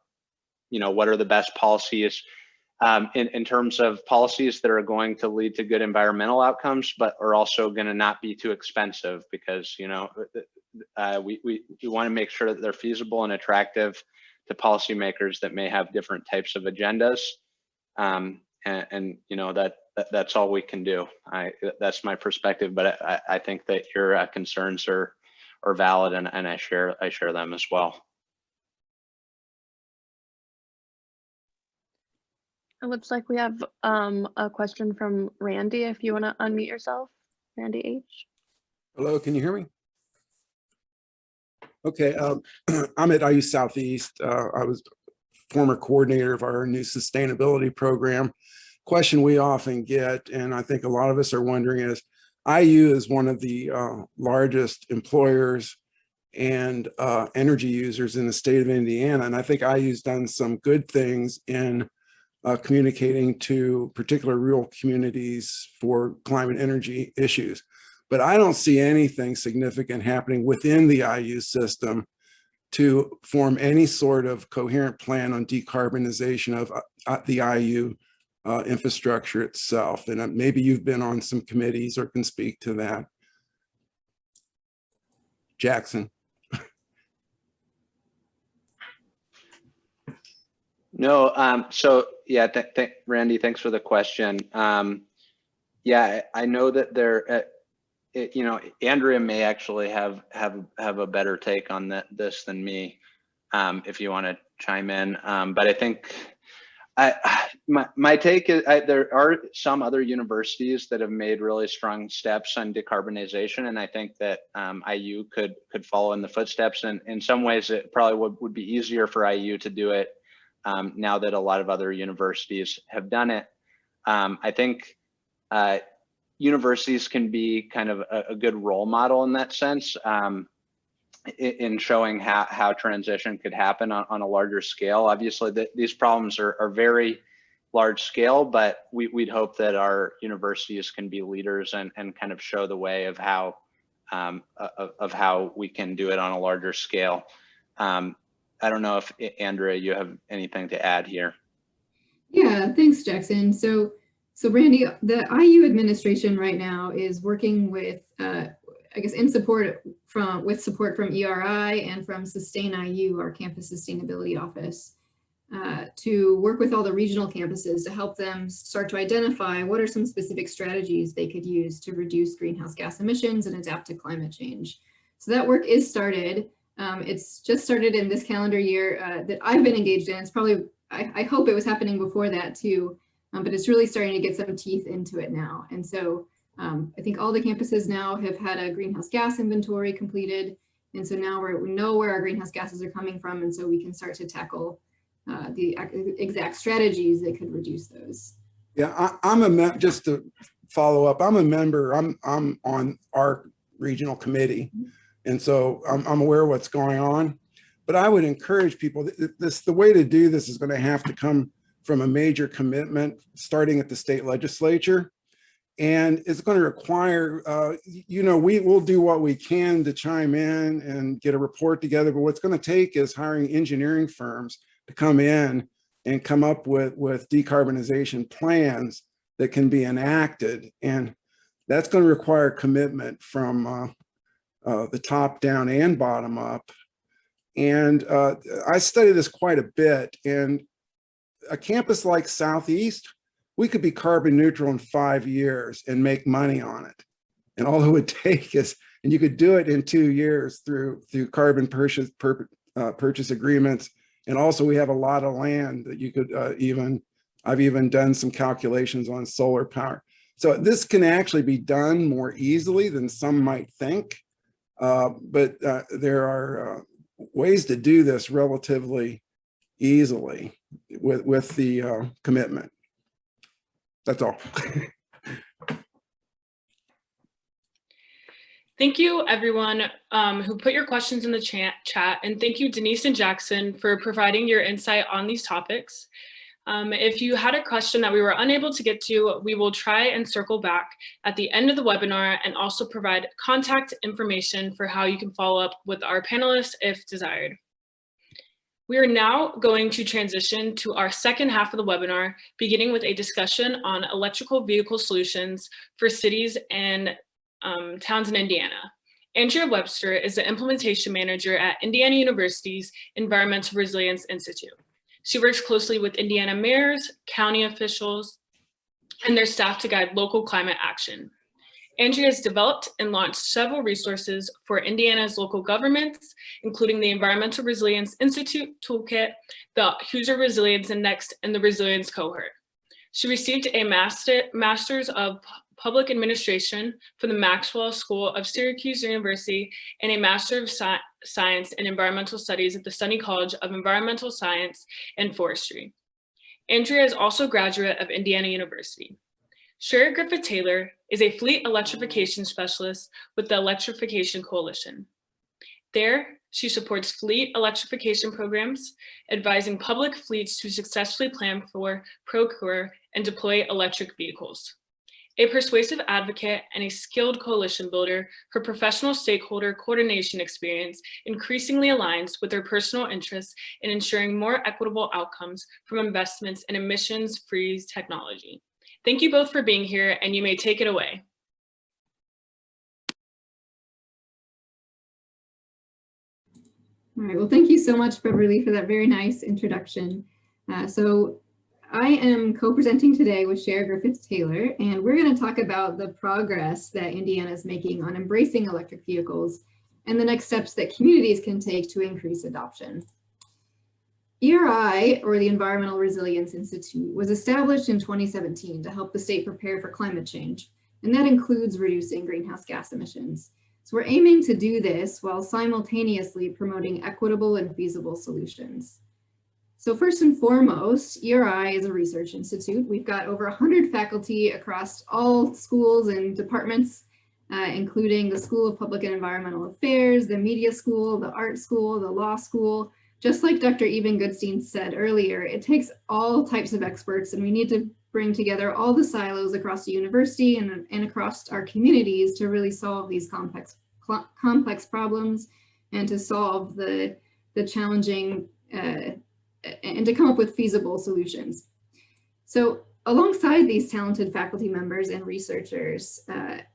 you know, what are the best policies in terms of policies that are going to lead to good environmental outcomes, but are also going to not be too expensive, because, you know, we want to make sure that they're feasible and attractive to policymakers that may have different types of agendas. And you know, that's all we can do. That's my perspective, but I think that your concerns are valid, and I share them as well. It looks like we have a question from Randy. If you want to unmute yourself, Randy H. Hello, can you hear me? Okay, I'm at IU Southeast. I was former coordinator of our new sustainability program. Question we often get, and I think a lot of us are wondering, is IU is one of the largest employers and energy users in the state of Indiana. And I think IU's done some good things in communicating to particular rural communities for climate energy issues. But I don't see anything significant happening within the IU system to form any sort of coherent plan on decarbonization of the IU infrastructure itself. And maybe you've been on some committees or can speak to that. Jackson. No, so yeah, Randy, thanks for the question. Yeah, I know that you know, Andrea may actually have a better take on this than me, if you want to chime in. But I think my take is there are some other universities that have made really strong steps on decarbonization, and I think that IU could follow in the footsteps. And in some ways, it probably would be easier for IU to do it now that a lot of other universities have done it. I think universities can be kind of a good role model in that sense, in showing how transition could happen on a larger scale. Obviously, these problems are very large scale, but we'd hope that our universities can be leaders and kind of show the way of how we can do it on a larger scale. I don't know if Andrea, you have anything to add here. Yeah, thanks, Jackson. So Randy, the IU administration right now is working with, I guess, with support from ERI and from Sustain IU, our campus sustainability office, to work with all the regional campuses to help them start to identify what are some specific strategies they could use to reduce greenhouse gas emissions and adapt to climate change. So that work is started. It's just started in this calendar year that I've been engaged in. It's probably, I hope it was happening before that too, but it's really starting to get some teeth into it now. And so I think all the campuses now have had a greenhouse gas inventory completed. And so now we know where our greenhouse gases are coming from. And so we can start to tackle the exact strategies that could reduce those. Yeah, just to follow up, I'm a member, I'm on our regional committee. And so I'm aware of what's going on, but I would encourage people, the way to do this is going to have to come from a major commitment starting at the state legislature. And it's going to require, you know, we will do what we can to chime in and get a report together, but what's going to take is hiring engineering firms to come in and come up with decarbonization plans that can be enacted. And that's going to require commitment from the top down and bottom up. And I study this quite a bit. And a campus like Southeast, we could be carbon neutral in 5 years and make money on it. And all it would take is, and you could do it in 2 years through carbon purchase agreements. And also we have a lot of land that you could I've even done some calculations on solar power. So this can actually be done more easily than some might think. But there are ways to do this relatively easily with the commitment. That's all. Thank you, everyone who put your questions in the chat, and thank you, Denise and Jackson, for providing your insight on these topics. If you had a question that we were unable to get to, we will try and circle back at the end of the webinar and also provide contact information for how you can follow up with our panelists if desired. We are now going to transition to our second half of the webinar, beginning with a discussion on electrical vehicle solutions for cities and towns in Indiana. Andrea Webster is the implementation manager at Indiana University's Environmental Resilience Institute. She works closely with Indiana mayors, county officials, and their staff to guide local climate action. Andrea has developed and launched several resources for Indiana's local governments, including the Environmental Resilience Institute Toolkit, the Hoosier Resilience Index, and the Resilience Cohort. She received a Master's of Public Administration from the Maxwell School of Syracuse University and a Master of Science in Environmental Studies at the Sunny College of Environmental Science and Forestry. Andrea is also a graduate of Indiana University. Cher Griffith-Taylor is a fleet electrification specialist with the Electrification Coalition. There, she supports fleet electrification programs, advising public fleets to successfully plan for, procure, and deploy electric vehicles. A persuasive advocate and a skilled coalition builder, her professional stakeholder coordination experience increasingly aligns with her personal interests in ensuring more equitable outcomes from investments in emissions-free technology. Thank you both for being here, and you may take it away. All right, well, thank you so much, Beverly, for that very nice introduction. So I am co-presenting today with Cher, Griffith, Taylor, and we're going to talk about the progress that Indiana is making on embracing electric vehicles and the next steps that communities can take to increase adoption. ERI, or the Environmental Resilience Institute, was established in 2017 to help the state prepare for climate change, and that includes reducing greenhouse gas emissions. So we're aiming to do this while simultaneously promoting equitable and feasible solutions. So first and foremost, ERI is a research institute. We've got over 100 faculty across all schools and departments, including the School of Public and Environmental Affairs, the Media School, the Art School, the Law School. Just like Dr. Eben Goodstein said earlier, it takes all types of experts, and we need to bring together all the silos across the university and across our communities to really solve these complex problems and to solve the challenging and to come up with feasible solutions. So alongside these talented faculty members and researchers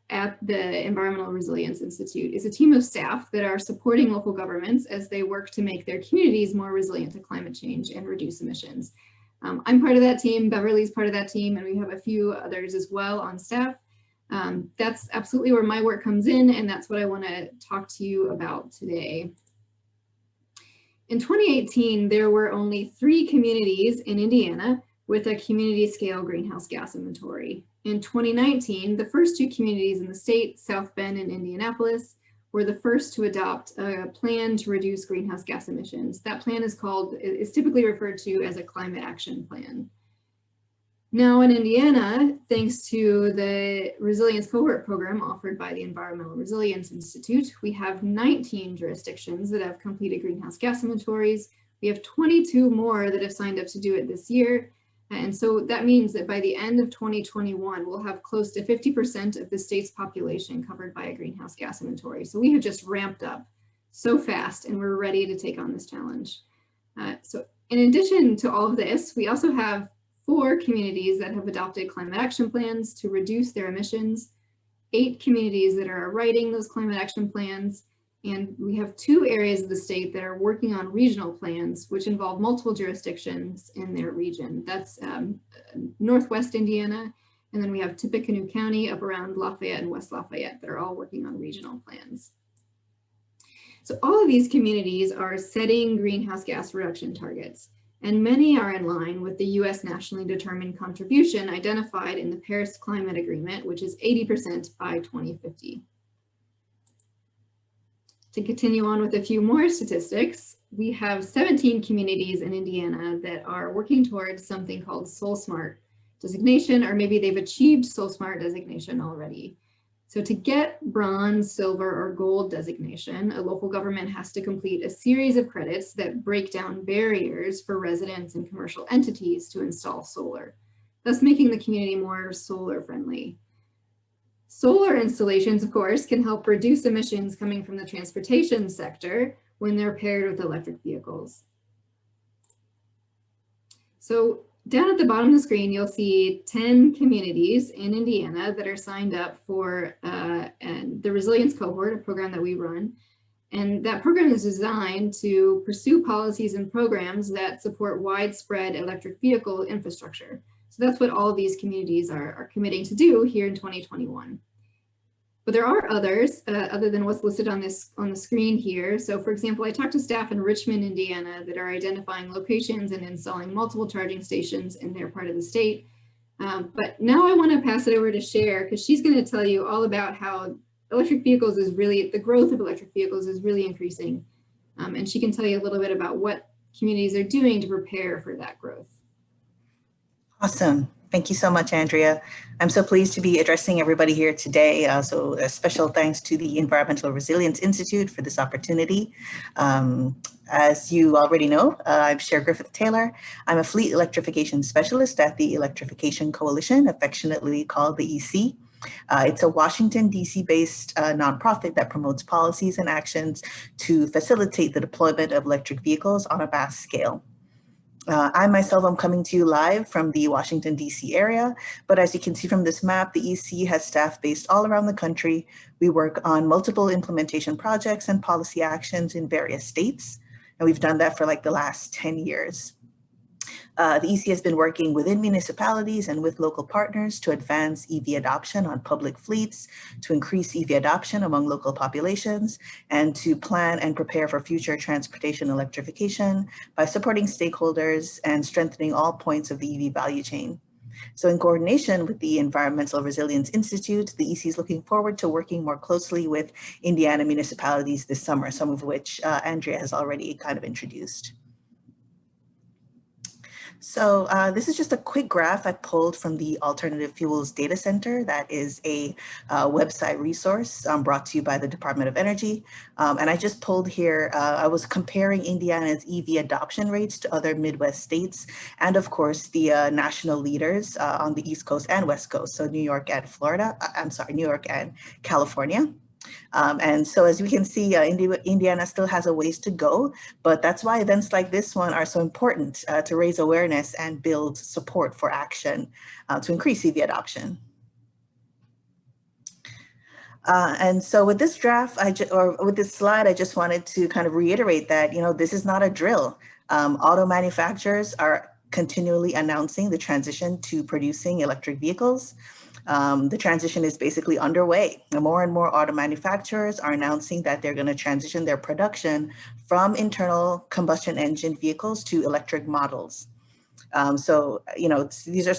at the Environmental Resilience Institute is a team of staff that are supporting local governments as they work to make their communities more resilient to climate change and reduce emissions. I'm part of that team, Beverly's part of that team, and we have a few others as well on staff. That's absolutely where my work comes in, and that's what I want to talk to you about today. In 2018, there were only 3 communities in Indiana with a community scale greenhouse gas inventory. In 2019, the first 2 communities in the state, South Bend and Indianapolis, were the first to adopt a plan to reduce greenhouse gas emissions. That plan is typically referred to as a climate action plan. Now in Indiana, thanks to the Resilience Cohort Program offered by the Environmental Resilience Institute, we have 19 jurisdictions that have completed greenhouse gas inventories. We have 22 more that have signed up to do it this year. And so that means that by the end of 2021, we'll have close to 50% of the state's population covered by a greenhouse gas inventory. So we have just ramped up so fast, and we're ready to take on this challenge. So in addition to all of this, we also have 4 communities that have adopted climate action plans to reduce their emissions, 8 communities that are writing those climate action plans, and we have 2 areas of the state that are working on regional plans, which involve multiple jurisdictions in their region. That's Northwest Indiana, and then we have Tippecanoe County up around Lafayette and West Lafayette that are all working on regional plans. So all of these communities are setting greenhouse gas reduction targets, and many are in line with the US nationally determined contribution identified in the Paris Climate Agreement, which is 80% by 2050. To continue on with a few more statistics, we have 17 communities in Indiana that are working towards something called Soul Smart designation, or maybe they've achieved Soul Smart designation already. So to get bronze, silver, or gold designation, a local government has to complete a series of credits that break down barriers for residents and commercial entities to install solar, thus making the community more solar friendly. Solar installations, of course, can help reduce emissions coming from the transportation sector when they're paired with electric vehicles. So down at the bottom of the screen, you'll see 10 communities in Indiana that are signed up for the Resilience Cohort, a program that we run. And that program is designed to pursue policies and programs that support widespread electric vehicle infrastructure. So that's what all of these communities are committing to do here in 2021. But there are others other than what's listed on the screen here. So for example, I talked to staff in Richmond, Indiana that are identifying locations and installing multiple charging stations in their part of the state. But now I want to pass it over to Cher, because she's going to tell you all about how electric vehicles is really, the growth of electric vehicles is really increasing. And she can tell you a little bit about what communities are doing to prepare for that growth. Awesome. Thank you so much, Andrea. I'm so pleased to be addressing everybody here today. So a special thanks to the Environmental Resilience Institute for this opportunity. As you already know, I'm Cher Griffith Taylor. I'm a fleet electrification specialist at the Electrification Coalition, affectionately called the EC. It's a Washington, D.C. based nonprofit that promotes policies and actions to facilitate the deployment of electric vehicles on a vast scale. I myself am coming to you live from the Washington, D.C. area, but as you can see from this map, the EC has staff based all around the country. We work on multiple implementation projects and policy actions in various states, and we've done that for like the last 10 years. The EC has been working within municipalities and with local partners to advance EV adoption on public fleets, to increase EV adoption among local populations, and to plan and prepare for future transportation electrification by supporting stakeholders and strengthening all points of the EV value chain. So in coordination with the Environmental Resilience Institute, the EC is looking forward to working more closely with Indiana municipalities this summer, some of which Andrea has already kind of introduced. So this is just a quick graph I pulled from the Alternative Fuels Data Center. That is a website resource brought to you by the Department of Energy. And I just pulled here, I was comparing Indiana's EV adoption rates to other Midwest states, and of course, the national leaders on the East Coast and West Coast, so New York and New York and California. And so as we can see, Indiana still has a ways to go, but that's why events like this one are so important to raise awareness and build support for action to increase EV adoption. And so with this draft, with this slide, I just wanted to kind of reiterate that, this is not a drill. Auto manufacturers are continually announcing the transition to producing electric vehicles. The transition is basically underway. More and more auto manufacturers are announcing that they're going to transition their production from internal combustion engine vehicles to electric models. So, these are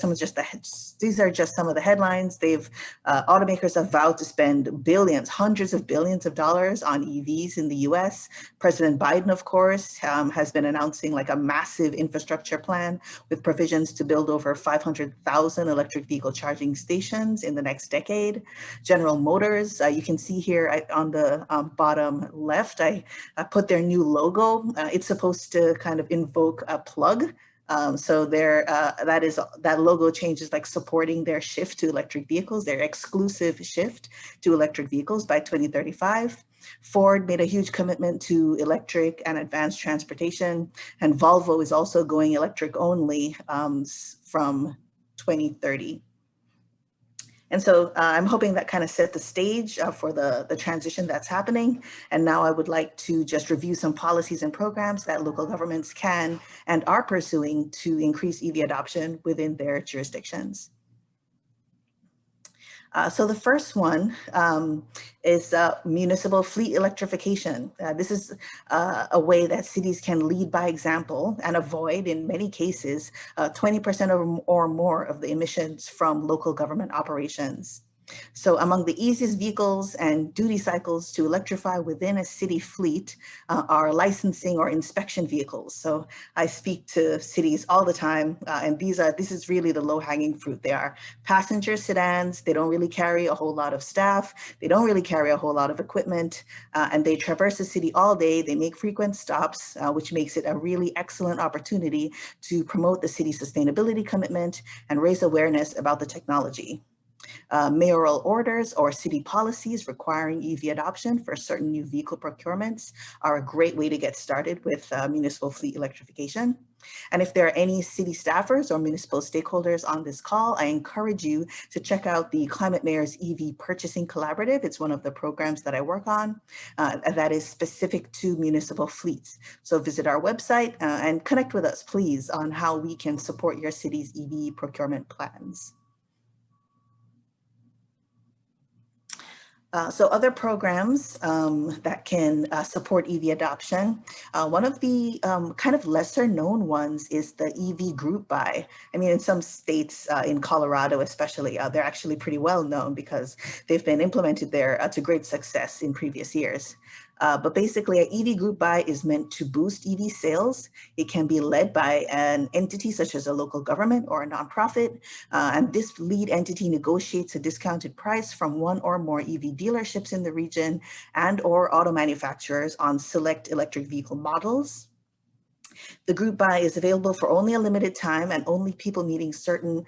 just some of the headlines. Automakers have vowed to spend billions, hundreds of billions of dollars on EVs in the US. President Biden, of course, has been announcing like a massive infrastructure plan with provisions to build over 500,000 electric vehicle charging stations in the next decade. General Motors, you can see here on the bottom left, I put their new logo. It's supposed to kind of invoke a plug. So that logo change is like supporting their shift to electric vehicles, their exclusive shift to electric vehicles by 2035. Ford made a huge commitment to electric and advanced transportation, and Volvo is also going electric only from 2030. And so I'm hoping that kind of set the stage for the transition that's happening. And now I would like to just review some policies and programs that local governments can and are pursuing to increase EV adoption within their jurisdictions. So the first one is municipal fleet electrification. This is a way that cities can lead by example and avoid, in many cases, 20% or more of the emissions from local government operations. So among the easiest vehicles and duty cycles to electrify within a city fleet are licensing or inspection vehicles. So I speak to cities all the time, and this is really the low-hanging fruit. They are passenger sedans. They don't really carry a whole lot of staff. They don't really carry a whole lot of equipment, and they traverse the city all day. They make frequent stops, which makes it a really excellent opportunity to promote the city's sustainability commitment and raise awareness about the technology. Mayoral orders or city policies requiring EV adoption for certain new vehicle procurements are a great way to get started with municipal fleet electrification. And if there are any city staffers or municipal stakeholders on this call, I encourage you to check out the Climate Mayor's EV Purchasing Collaborative. It's one of the programs that I work on that is specific to municipal fleets. So visit our website and connect with us, please, on how we can support your city's EV procurement plans. So other programs that can support EV adoption, one of the kind of lesser known ones is the EV group buy. I mean, in some states, in Colorado especially, they're actually pretty well known because they've been implemented there to great success in previous years. But basically, an EV group buy is meant to boost EV sales. It can be led by an entity such as a local government or a nonprofit. And this lead entity negotiates a discounted price from one or more EV dealerships in the region and or auto manufacturers on select electric vehicle models. The group buy is available for only a limited time, and only people meeting certain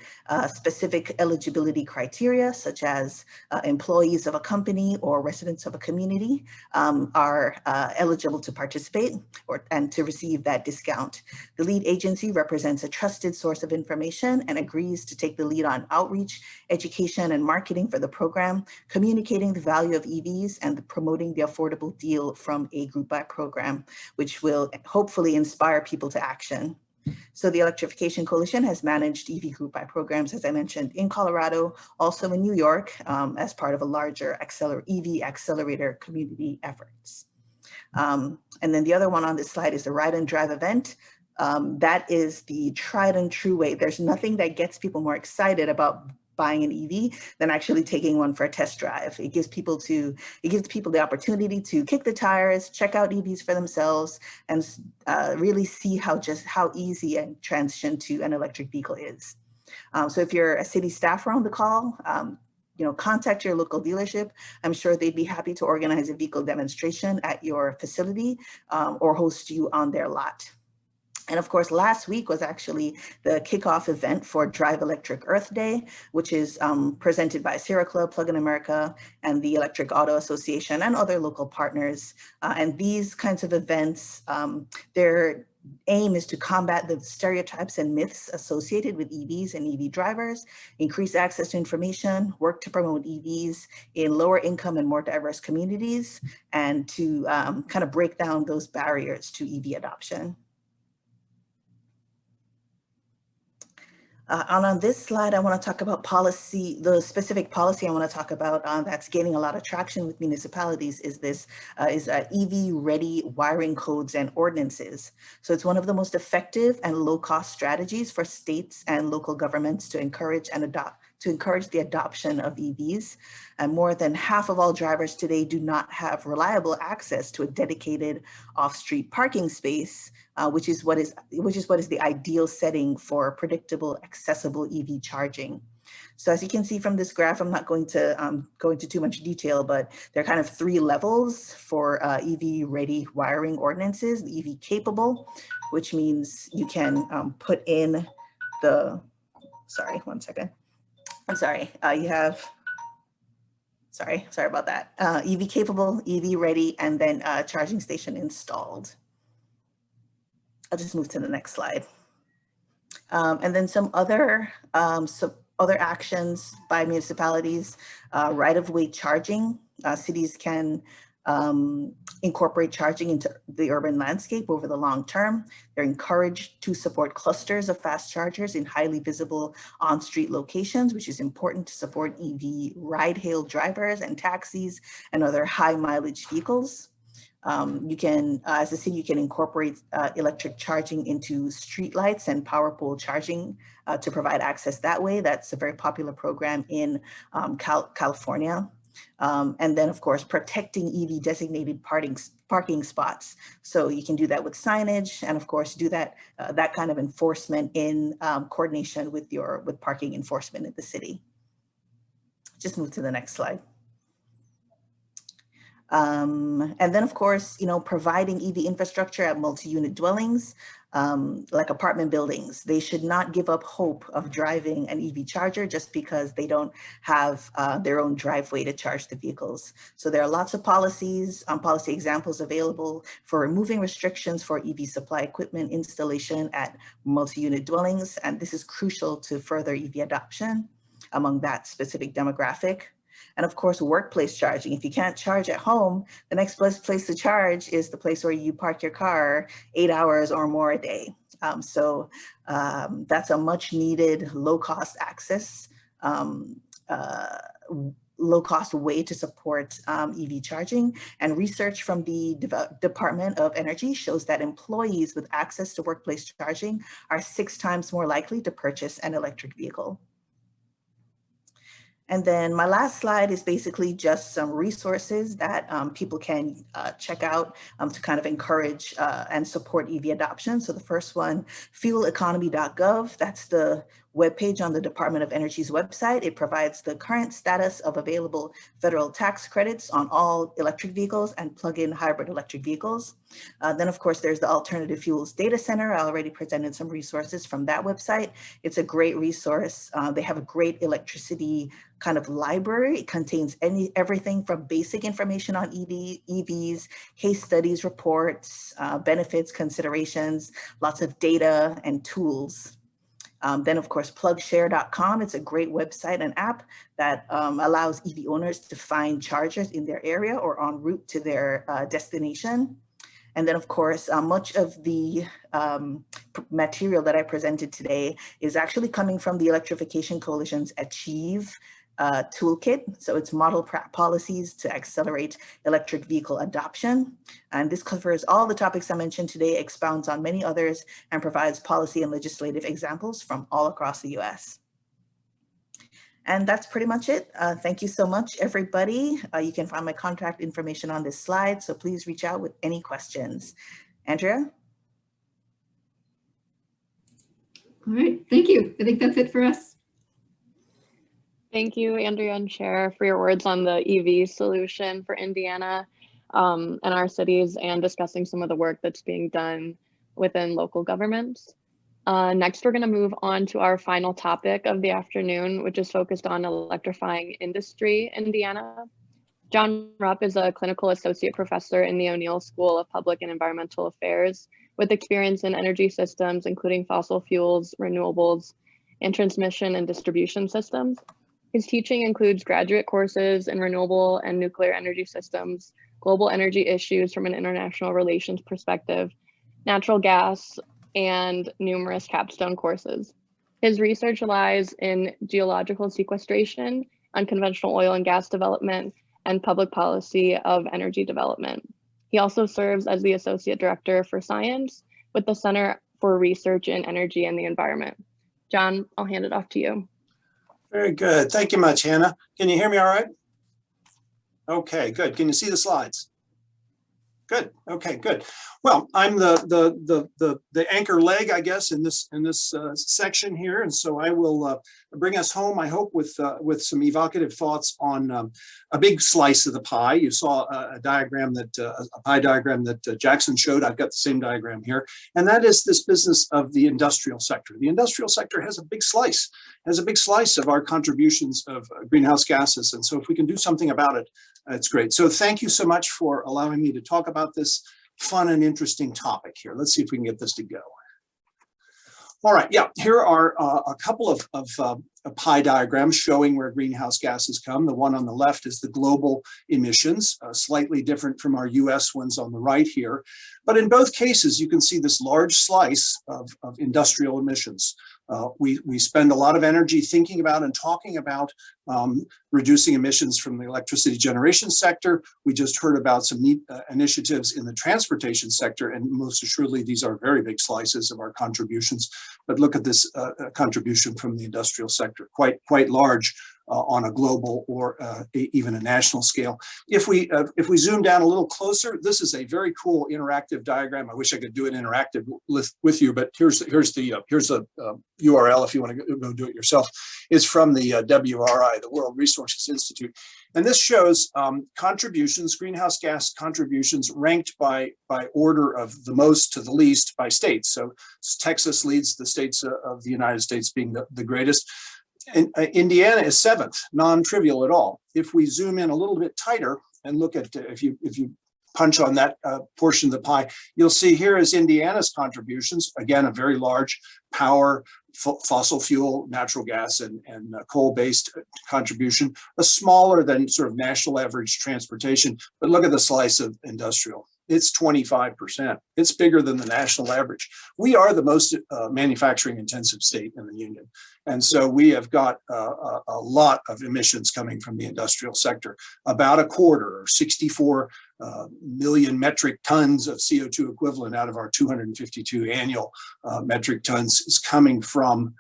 specific eligibility criteria, such as employees of a company or residents of a community, are eligible to participate and to receive that discount. The lead agency represents a trusted source of information and agrees to take the lead on outreach, education, and marketing for the program, communicating the value of EVs and promoting the affordable deal from a group buy program, which will hopefully inspire people to action. So the Electrification Coalition has managed EV Group Buy programs, as I mentioned, in Colorado, also in New York, as part of a larger EV accelerator community efforts. And then the other one on this slide is the Ride and Drive event. That is the tried and true way. There's nothing that gets people more excited about buying an EV than actually taking one for a test drive. It gives people the opportunity to kick the tires, check out EVs for themselves, and really see how easy a transition to an electric vehicle is. So if you're a city staffer on the call, contact your local dealership. I'm sure they'd be happy to organize a vehicle demonstration at your facility or host you on their lot. And of course, last week was actually the kickoff event for Drive Electric Earth Day, which is presented by Sierra Club, Plug in America, and the Electric Auto Association and other local partners. And these kinds of events, their aim is to combat the stereotypes and myths associated with EVs and EV drivers, increase access to information, work to promote EVs in lower income and more diverse communities, and to kind of break down those barriers to EV adoption. On this slide, I want to talk about policy. The specific policy I want to talk about that's gaining a lot of traction with municipalities is EV-ready wiring codes and ordinances. So it's one of the most effective and low-cost strategies for states and local governments to encourage the adoption of EVs. And more than half of all drivers today do not have reliable access to a dedicated off-street parking space, which is what is the ideal setting for predictable, accessible EV charging. So as you can see from this graph, I'm not going to go into too much detail, but there are kind of 3 levels for EV-ready wiring ordinances. The EV-capable, which means you can put in the, sorry, one second. I'm sorry, you have, sorry about that. EV-capable, EV-ready, and then charging station installed. I'll just move to the next slide. And then some other actions by municipalities, right-of-way charging. Cities can incorporate charging into the urban landscape over the long term. They're encouraged to support clusters of fast chargers in highly visible on-street locations, which is important to support EV ride-hail drivers and taxis and other high mileage vehicles. You can, as a city, you can incorporate electric charging into streetlights and power pole charging to provide access that way. That's a very popular program in California. And then, of course, protecting EV designated parking spots. So you can do that with signage, and of course, do that kind of enforcement in coordination with parking enforcement in the city. Just move to the next slide. And then, of course, providing EV infrastructure at multi-unit dwellings, like apartment buildings. They should not give up hope of driving an EV charger just because they don't have their own driveway to charge the vehicles. So there are lots of policy examples available for removing restrictions for EV supply equipment installation at multi-unit dwellings. And this is crucial to further EV adoption among that specific demographic. And of course, workplace charging. If you can't charge at home, the next place to charge is the place where you park your car 8 hours or more a day. So that's a much needed low-cost access, low-cost way to support EV charging. And research from the Department of Energy shows that employees with access to workplace charging are 6 times more likely to purchase an electric vehicle. And then my last slide is basically just some resources that people can check out to kind of encourage and support EV adoption. So the first one, fueleconomy.gov, that's the webpage on the Department of Energy's website. It provides the current status of available federal tax credits on all electric vehicles and plug-in hybrid electric vehicles. Then, of course, there's the Alternative Fuels Data Center. I already presented some resources from that website. It's a great resource. They have a great electricity kind of library. It contains everything from basic information on EVs, case studies, reports, benefits, considerations, lots of data and tools. Then, of course, plugshare.com. It's a great website and app that allows EV owners to find chargers in their area or en route to their destination. And then, of course, much of the material that I presented today is actually coming from the Electrification Coalition's Achieve toolkit. So it's model policies to accelerate electric vehicle adoption. And this covers all the topics I mentioned today, expounds on many others, and provides policy and legislative examples from all across the US. And that's pretty much it. Thank you so much, everybody. You can find my contact information on this slide, so please reach out with any questions. Andrea? All right, thank you. I think that's it for us. Thank you, Andrea and Cher, for your words on the EV solution for Indiana and our cities, and discussing some of the work that's being done within local governments. Next, we're going to move on to our final topic of the afternoon, which is focused on electrifying industry in Indiana. John Rupp is a clinical associate professor in the O'Neill School of Public and Environmental Affairs with experience in energy systems, including fossil fuels, renewables, and transmission and distribution systems. His teaching includes graduate courses in renewable and nuclear energy systems, global energy issues from an international relations perspective, natural gas, and numerous capstone courses. His research lies in geological sequestration, unconventional oil and gas development, and public policy of energy development. He also serves as the Associate Director for Science with the Center for Research in Energy and the Environment. John, I'll hand it off to you. Very good. Thank you much, Hannah. Can you hear me all right? Okay, good. Can you see the slides? Good. Okay, good. Well, I'm the anchor leg, I guess, in this section here, and so I will bring us home, I hope, with some evocative thoughts on a big slice of the pie. You saw a diagram that a pie diagram that Jackson showed. I've got the same diagram here, and that is this business of the industrial sector. The industrial sector has a big slice of our contributions of greenhouse gases, and so if we can do something about it, it's great. So thank you so much for allowing me to talk about this fun and interesting topic here. Let's see if we can get this to go. All right, yeah, here are a couple of pie diagrams showing where greenhouse gases come. The one on the left is the global emissions, slightly different from our US ones on the right here. But in both cases, you can see this large slice of industrial emissions. We spend a lot of energy thinking about and talking about reducing emissions from the electricity generation sector. We just heard about some neat initiatives in the transportation sector, and most assuredly, these are very big slices of our contributions. But look at this contribution from the industrial sector, quite large on a global or even a national scale. If we zoom down a little closer, this is a very cool interactive diagram. I wish I could do it interactive with you, but here's the URL if you want to go do it yourself. It's from the WRI, the World Resources Institute, and this shows contributions, greenhouse gas contributions ranked by order of the most to the least by states. So Texas leads the states of the United States being the greatest. And Indiana is 7th, non-trivial at all. If we zoom in a little bit tighter and look at, if you punch on that portion of the pie, you'll see here is Indiana's contributions. Again, a very large power, fossil fuel, natural gas, and coal-based contribution. A smaller than sort of national average transportation, but look at the slice of industrial. It's 25%. It's bigger than the national average. We are the most manufacturing intensive state in the union. And so we have got a lot of emissions coming from the industrial sector. About a quarter, or 64 million metric tons of CO2 equivalent out of our 252 annual metric tons is coming from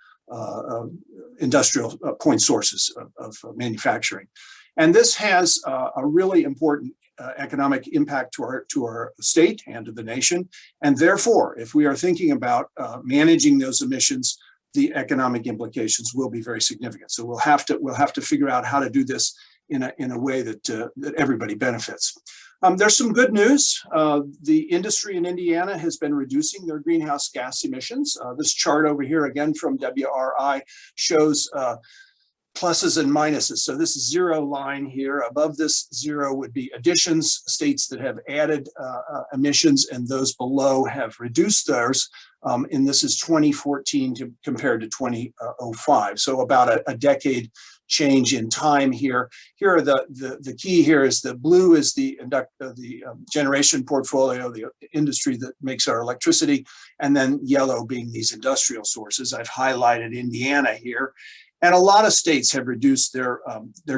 industrial point sources of manufacturing. And this has a really important economic impact to our state and to the nation. And therefore, if we are thinking about managing those emissions, the economic implications will be very significant. So we'll have to figure out how to do this in a way that everybody benefits. There's some good news. The industry in Indiana has been reducing their greenhouse gas emissions. This chart over here, again from WRI, shows pluses and minuses. So this 0 line here, above this 0 would be additions, states that have added emissions, and those below have reduced theirs. And this is 2014 compared to 2005. So about a decade change in time here. Here are the key here is the blue is the generation portfolio, the industry that makes our electricity, and then yellow being these industrial sources. I've highlighted Indiana here. And a lot of states have reduced their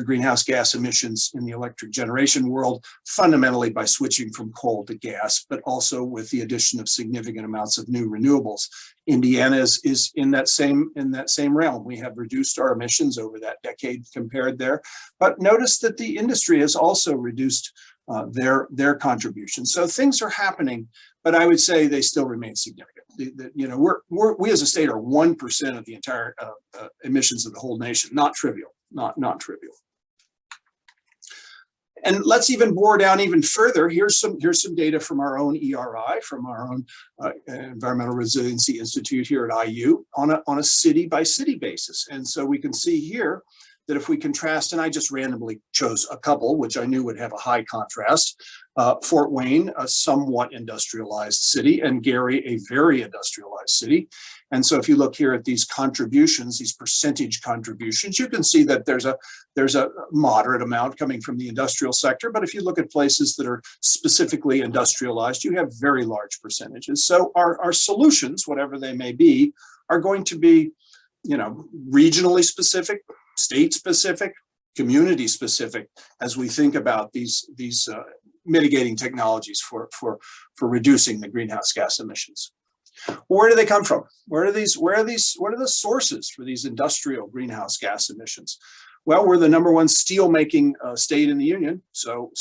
greenhouse gas emissions in the electric generation world, fundamentally by switching from coal to gas, but also with the addition of significant amounts of new renewables. Indiana is in that same realm. We have reduced our emissions over that decade compared there. But notice that the industry has also reduced their contributions. So things are happening, but I would say they still remain significant. You know, we as a state are 1% of the entire emissions of the whole nation. Not trivial, not trivial. And let's even bore down even further. Here's some data from our own ERI, from our own Environmental Resiliency Institute here at IU on a city by city basis. And so we can see here that if we contrast, and I just randomly chose a couple, which I knew would have a high contrast, Fort Wayne, a somewhat industrialized city, and Gary, a very industrialized city. And so if you look here at these contributions, these percentage contributions, you can see that there's a moderate amount coming from the industrial sector. But if you look at places that are specifically industrialized, you have very large percentages. So our solutions, whatever they may be, are going to be, you know, regionally specific, state specific, community specific, as we think about these mitigating technologies for reducing the greenhouse gas emissions. Where do they come from? What are the sources for these industrial greenhouse gas emissions? Well, we're the #1 steel making state in the union. So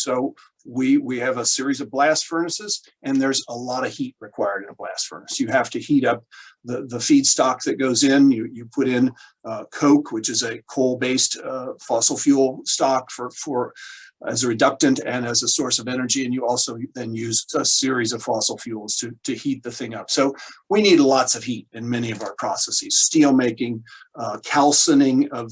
we have a series of blast furnaces, and there's a lot of heat required in a blast furnace. You have to heat up the feedstock that goes in. You put in coke, which is a coal-based fossil fuel stock for as a reductant and as a source of energy, and you also then use a series of fossil fuels to heat the thing up. So we need lots of heat in many of our processes. Steel making, calcining of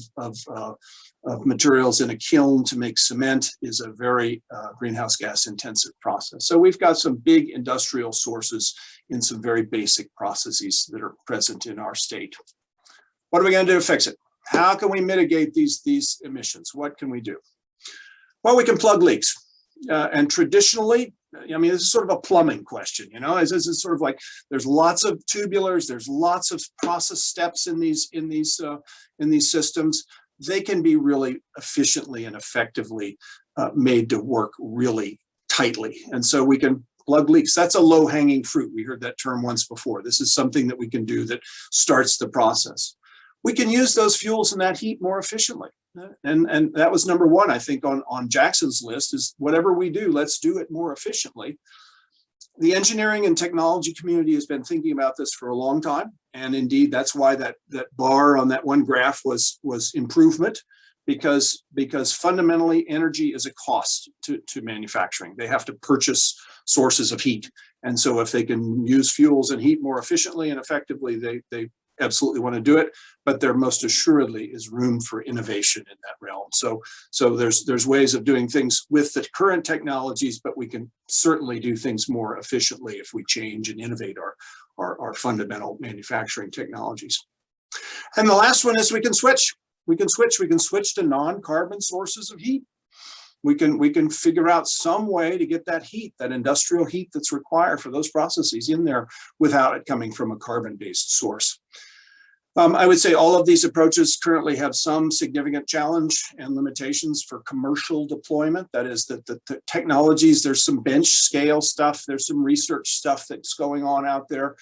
materials in a kiln to make cement is a very greenhouse gas intensive process. So we've got some big industrial sources in some very basic processes that are present in our state. What are we going to do to fix it? How can we mitigate these emissions? What can we do? Well, we can plug leaks. And traditionally, I mean, this is sort of a plumbing question, you know, this is sort of like there's lots of tubulars, there's lots of process steps in these systems. They can be really efficiently and effectively made to work really tightly. And so we can plug leaks. That's a low-hanging fruit. We heard that term once before. This is something that we can do that starts the process. We can use those fuels and that heat more efficiently. And that was #1, I think, on Jackson's list, is whatever we do, let's do it more efficiently. The engineering and technology community has been thinking about this for a long time. And indeed, that's why that bar on that one graph was improvement, because fundamentally energy is a cost to manufacturing. They have to purchase sources of heat. And so if they can use fuels and heat more efficiently and effectively, they absolutely want to do it, but there most assuredly is room for innovation in that realm. So there's ways of doing things with the current technologies, but we can certainly do things more efficiently if we change and innovate our fundamental manufacturing technologies. And the last one is we can switch to non-carbon sources of heat. We can figure out some way to get that heat, that industrial heat that's required for those processes in there without it coming from a carbon-based source. I would say all of these approaches currently have some significant challenge and limitations for commercial deployment. That is that the technologies, there's some bench scale stuff, there's some research stuff that's going on out there,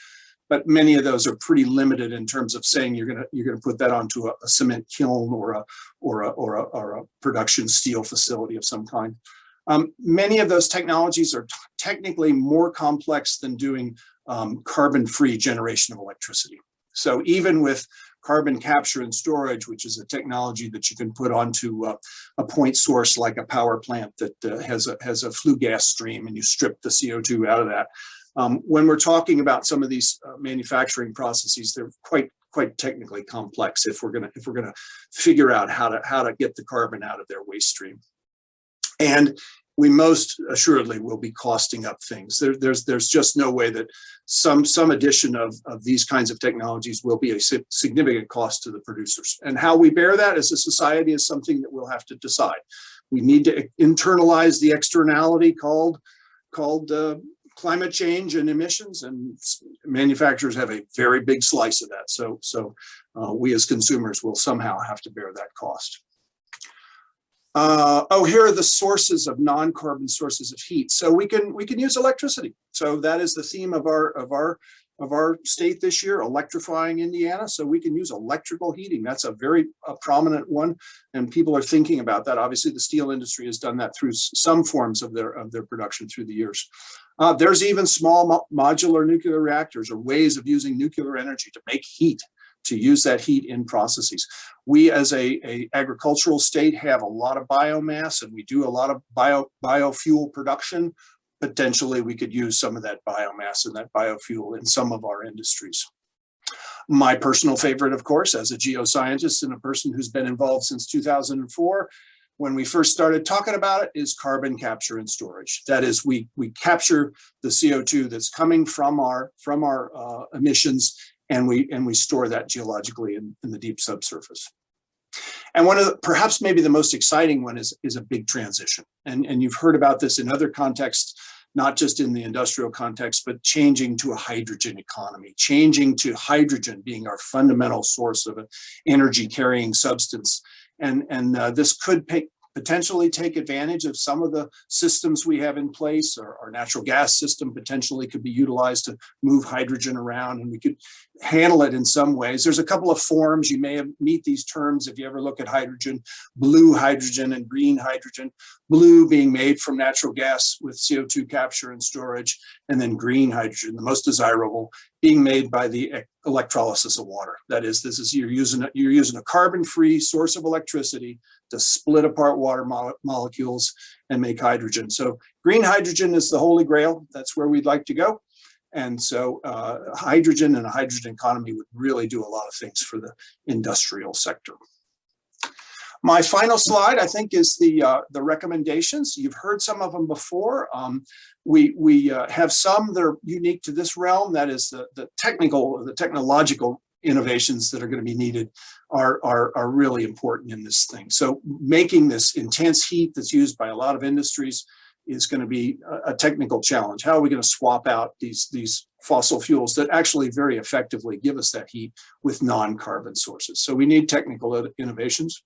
but many of those are pretty limited in terms of saying you're gonna put that onto a cement kiln or a production steel facility of some kind. Many of those technologies are technically more complex than doing carbon-free generation of electricity. So even with carbon capture and storage, which is a technology that you can put onto a point source like a power plant that has a flue gas stream, and you strip the CO2 out of that. When we're talking about some of these manufacturing processes, they're quite quite technically complex if we're gonna figure out how to get the carbon out of their waste stream. And we most assuredly will be costing up things. There's just no way that some addition of these kinds of technologies will be a significant cost to the producers. And how we bear that as a society is something that we'll have to decide. We need to internalize the externality called climate change and emissions, and manufacturers have a very big slice of that. So we as consumers will somehow have to bear that cost. Here are the sources of non-carbon sources of heat. So we can use electricity. So that is the theme of our state this year, electrifying Indiana. So we can use electrical heating. That's a very prominent one, and people are thinking about that. Obviously, the steel industry has done that through some forms of their production through the years. There's even small modular nuclear reactors, or ways of using nuclear energy to make heat, to use that heat in processes. We as a agricultural state have a lot of biomass, and we do a lot of biofuel production. Potentially we could use some of that biomass and that biofuel in some of our industries. My personal favorite, of course, as a geoscientist and a person who's been involved since 2004, when we first started talking about it, is carbon capture and storage. That is, we capture the CO2 that's coming from our emissions, and we store that geologically in the deep subsurface. And one of the, perhaps maybe the most exciting one is a big transition. And you've heard about this in other contexts, not just in the industrial context, but changing to a hydrogen economy, changing to hydrogen being our fundamental source of an energy carrying substance. And this could potentially take advantage of some of the systems we have in place. Our natural gas system potentially could be utilized to move hydrogen around, and we could handle it in some ways. There's a couple of forms. You may have meet these terms if you ever look at hydrogen: blue hydrogen and green hydrogen. Blue being made from natural gas with CO2 capture and storage, and then green hydrogen, the most desirable, being made by the electrolysis of water. That is, you're using a carbon-free source of electricity to split apart water molecules and make hydrogen. So green hydrogen is the holy grail. That's where we'd like to go. And so hydrogen and a hydrogen economy would really do a lot of things for the industrial sector. My final slide, I think, is the recommendations. You've heard some of them before. We have some that are unique to this realm. That is the technological innovations that are going to be needed are really important in this thing. So making this intense heat that's used by a lot of industries is going to be a technical challenge. How are we going to swap out these fossil fuels that actually very effectively give us that heat with non-carbon sources? So we need technical innovations.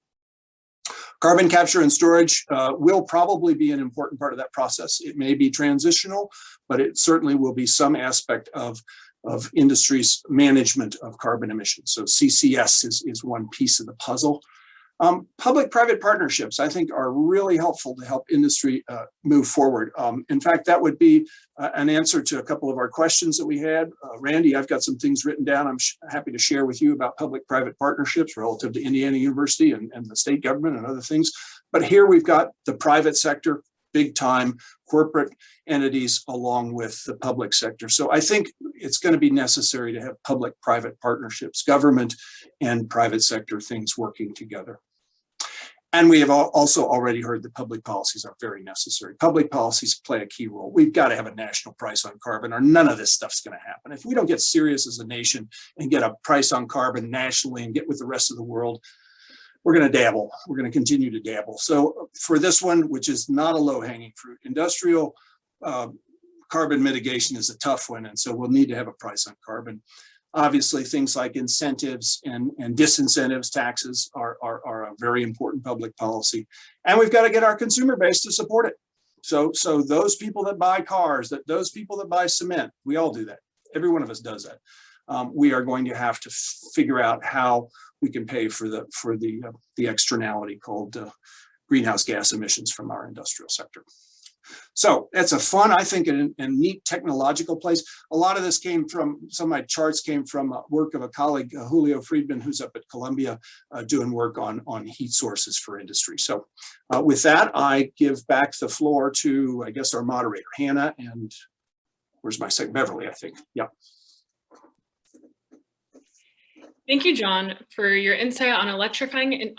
Carbon capture and storage will probably be an important part of that process. It may be transitional, but it certainly will be some aspect of industry's management of carbon emissions. So CCS is one piece of the puzzle. Public-private partnerships, I think, are really helpful to help industry move forward. In fact, that would be an answer to a couple of our questions that we had. Randy, I've got some things written down I'm happy to share with you about public-private partnerships relative to Indiana University and the state government and other things. But here we've got the private sector, big-time corporate entities along with the public sector. So I think it's going to be necessary to have public-private partnerships, government and private sector things working together. And we have also already heard that public policies are very necessary. Public policies play a key role. We've got to have a national price on carbon, or none of this stuff's going to happen. If we don't get serious as a nation and get a price on carbon nationally and get with the rest of the world, we're going to dabble. We're going to continue to dabble. So for this one, which is not a low-hanging fruit, industrial carbon mitigation is a tough one, and so we'll need to have a price on carbon. Obviously, things like incentives and disincentives, taxes are a very important public policy. And we've got to get our consumer base to support it. So those people that buy cars, those people that buy cement, we all do that. Every one of us does that. We are going to have to figure out how we can pay for the externality called greenhouse gas emissions from our industrial sector. So it's a fun, I think, and neat technological place. A lot of this came from, some of my charts came from work of a colleague, Julio Friedman, who's up at Columbia doing work on heat sources for industry. So with that, I give back the floor to, I guess, our moderator, Hannah, and where's my second, Beverly, I think. Yeah. Thank you, John, for your insight on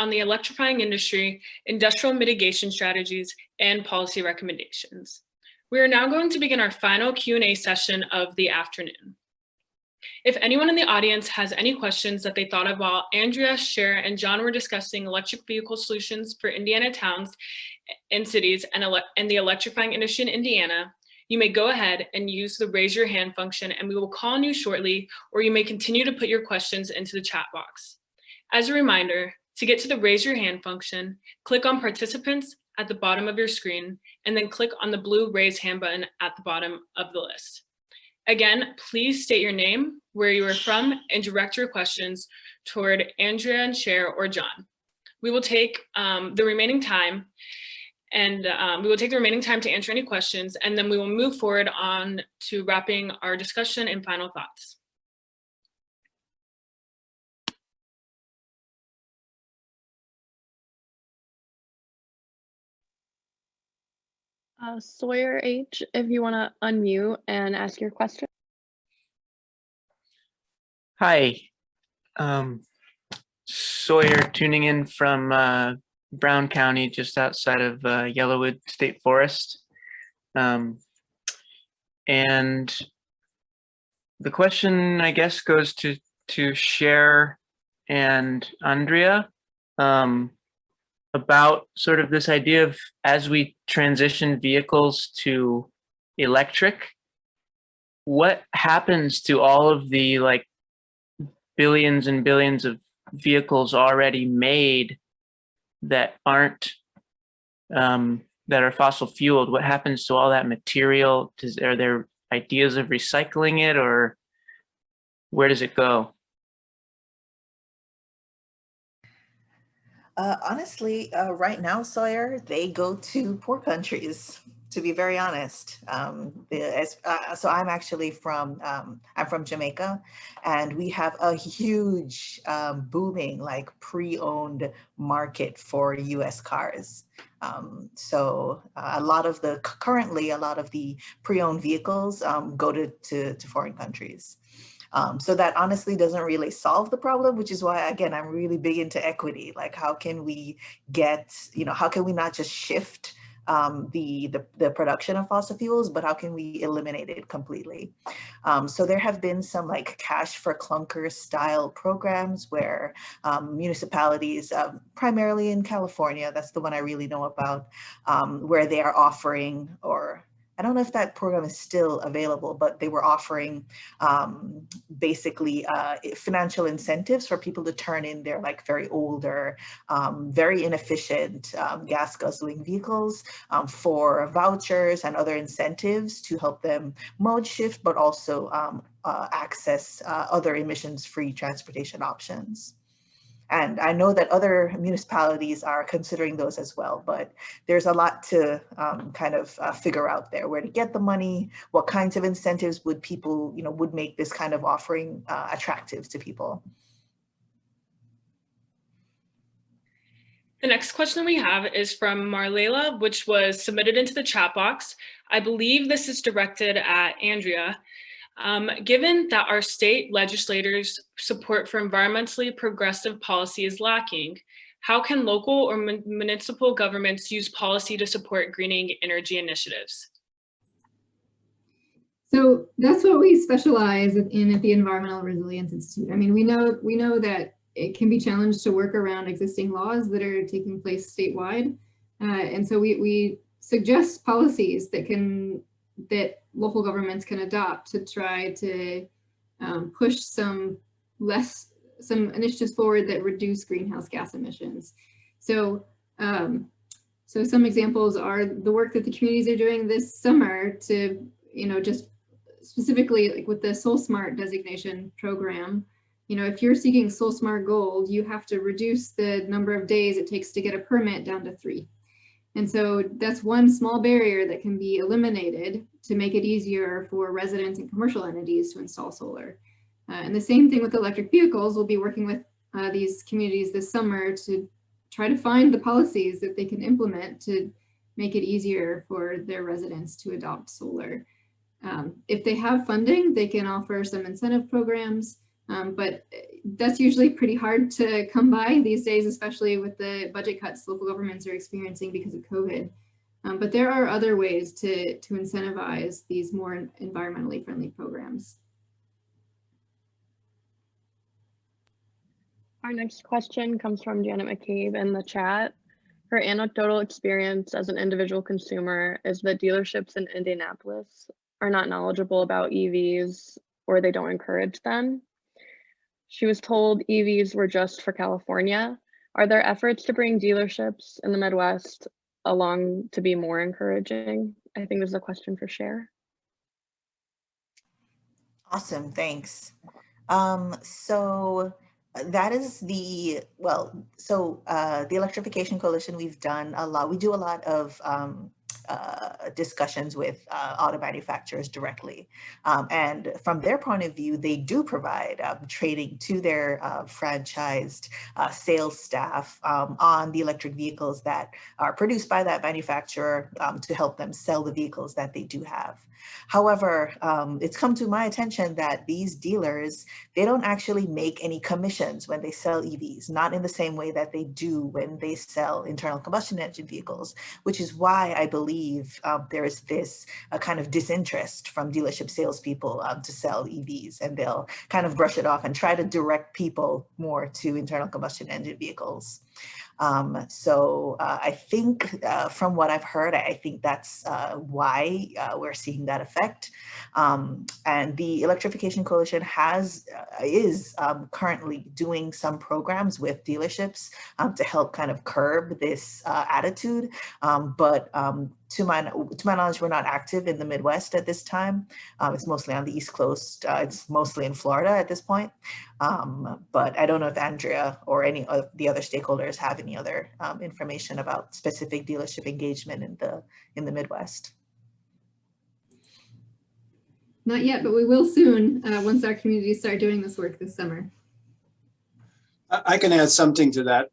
the electrifying industry, industrial mitigation strategies, and policy recommendations. We are now going to begin our final Q&A session of the afternoon. If anyone in the audience has any questions that they thought of while Andrea, Cher, and John were discussing electric vehicle solutions for Indiana towns and cities and the electrifying industry in Indiana, you may go ahead and use the raise your hand function and we will call on you shortly, or you may continue to put your questions into the chat box. As a reminder, to get to the raise your hand function, click on participants at the bottom of your screen and then click on the blue raise hand button at the bottom of the list. Again, please state your name, where you are from, and direct your questions toward Andrea and Cher or John. We will take the remaining time to answer any questions, and then we will move forward on to wrapping our discussion and final thoughts. Sawyer H, if you want to unmute and ask your question. Hi, Sawyer tuning in from Brown County, just outside of Yellowwood State Forest. And the question, I guess, goes to Cher and Andrea about sort of this idea of, as we transition vehicles to electric, what happens to all of the like billions and billions of vehicles already made that aren't that are fossil fueled? What happens to all that material? Are there ideas of recycling it, or where does it go? Honestly, right now, Sawyer, they go to poor countries, to be very honest. So I'm actually from Jamaica, and we have a huge booming like pre-owned market for US cars. So currently a lot of the pre-owned vehicles go to foreign countries. So that honestly doesn't really solve the problem, which is why, again, I'm really big into equity. Like, how can we get, how can we not just shift the production of fossil fuels, but how can we eliminate it completely? So there have been some like cash for clunker style programs where municipalities, primarily in California, that's the one I really know about, where they are offering, or I don't know if that program is still available, but they were offering basically financial incentives for people to turn in their like very older, very inefficient gas guzzling vehicles for vouchers and other incentives to help them mode shift, but also access other emissions-free transportation options. And I know that other municipalities are considering those as well, but there's a lot to kind of figure out there, where to get the money, what kinds of incentives would people, would make this kind of offering attractive to people. The next question we have is from Marlela, which was submitted into the chat box. I believe this is directed at Andrea. Given that our state legislators' support for environmentally progressive policy is lacking, how can local or municipal governments use policy to support greening energy initiatives? So that's what we specialize in at the Environmental Resilience Institute. I mean, we know that it can be challenged to work around existing laws that are taking place statewide. And so we suggest policies that local governments can adopt to try to push some initiatives forward that reduce greenhouse gas emissions. So, so some examples are the work that the communities are doing this summer to, just specifically like with the SolSmart designation program. If you're seeking SolSmart Gold, you have to reduce the number of days it takes to get a permit down to 3. And so that's one small barrier that can be eliminated to make it easier for residents and commercial entities to install solar. And the same thing with electric vehicles. We'll be working with these communities this summer to try to find the policies that they can implement to make it easier for their residents to adopt solar. If they have funding, they can offer some incentive programs But that's usually pretty hard to come by these days, especially with the budget cuts local governments are experiencing because of COVID. But there are other ways to incentivize these more environmentally friendly programs. Our next question comes from Janet McCabe in the chat. Her anecdotal experience as an individual consumer is that dealerships in Indianapolis are not knowledgeable about EVs or they don't encourage them. She was told EVs were just for California. Are there efforts to bring dealerships in the Midwest along to be more encouraging? I think this is a question for Cher. Awesome, thanks. So that is the Electrification Coalition, we've done a lot. We do a lot of discussions with auto manufacturers directly. And from their point of view, they do provide training to their franchised sales staff on the electric vehicles that are produced by that manufacturer to help them sell the vehicles that they do have. However, it's come to my attention that these dealers, they don't actually make any commissions when they sell EVs, not in the same way that they do when they sell internal combustion engine vehicles, which is why I believe there is this kind of disinterest from dealership salespeople to sell EVs, and they'll kind of brush it off and try to direct people more to internal combustion engine vehicles. I think from what I've heard, I think that's why we're seeing that effect. And the Electrification Coalition is currently doing some programs with dealerships to help kind of curb this attitude. To my knowledge, we're not active in the Midwest at this time. It's mostly on the East Coast. It's mostly in Florida at this point. But I don't know if Andrea or any of the other stakeholders have any other information about specific dealership engagement in the Midwest. Not yet, but we will soon once our communities start doing this work this summer. I can add something to that.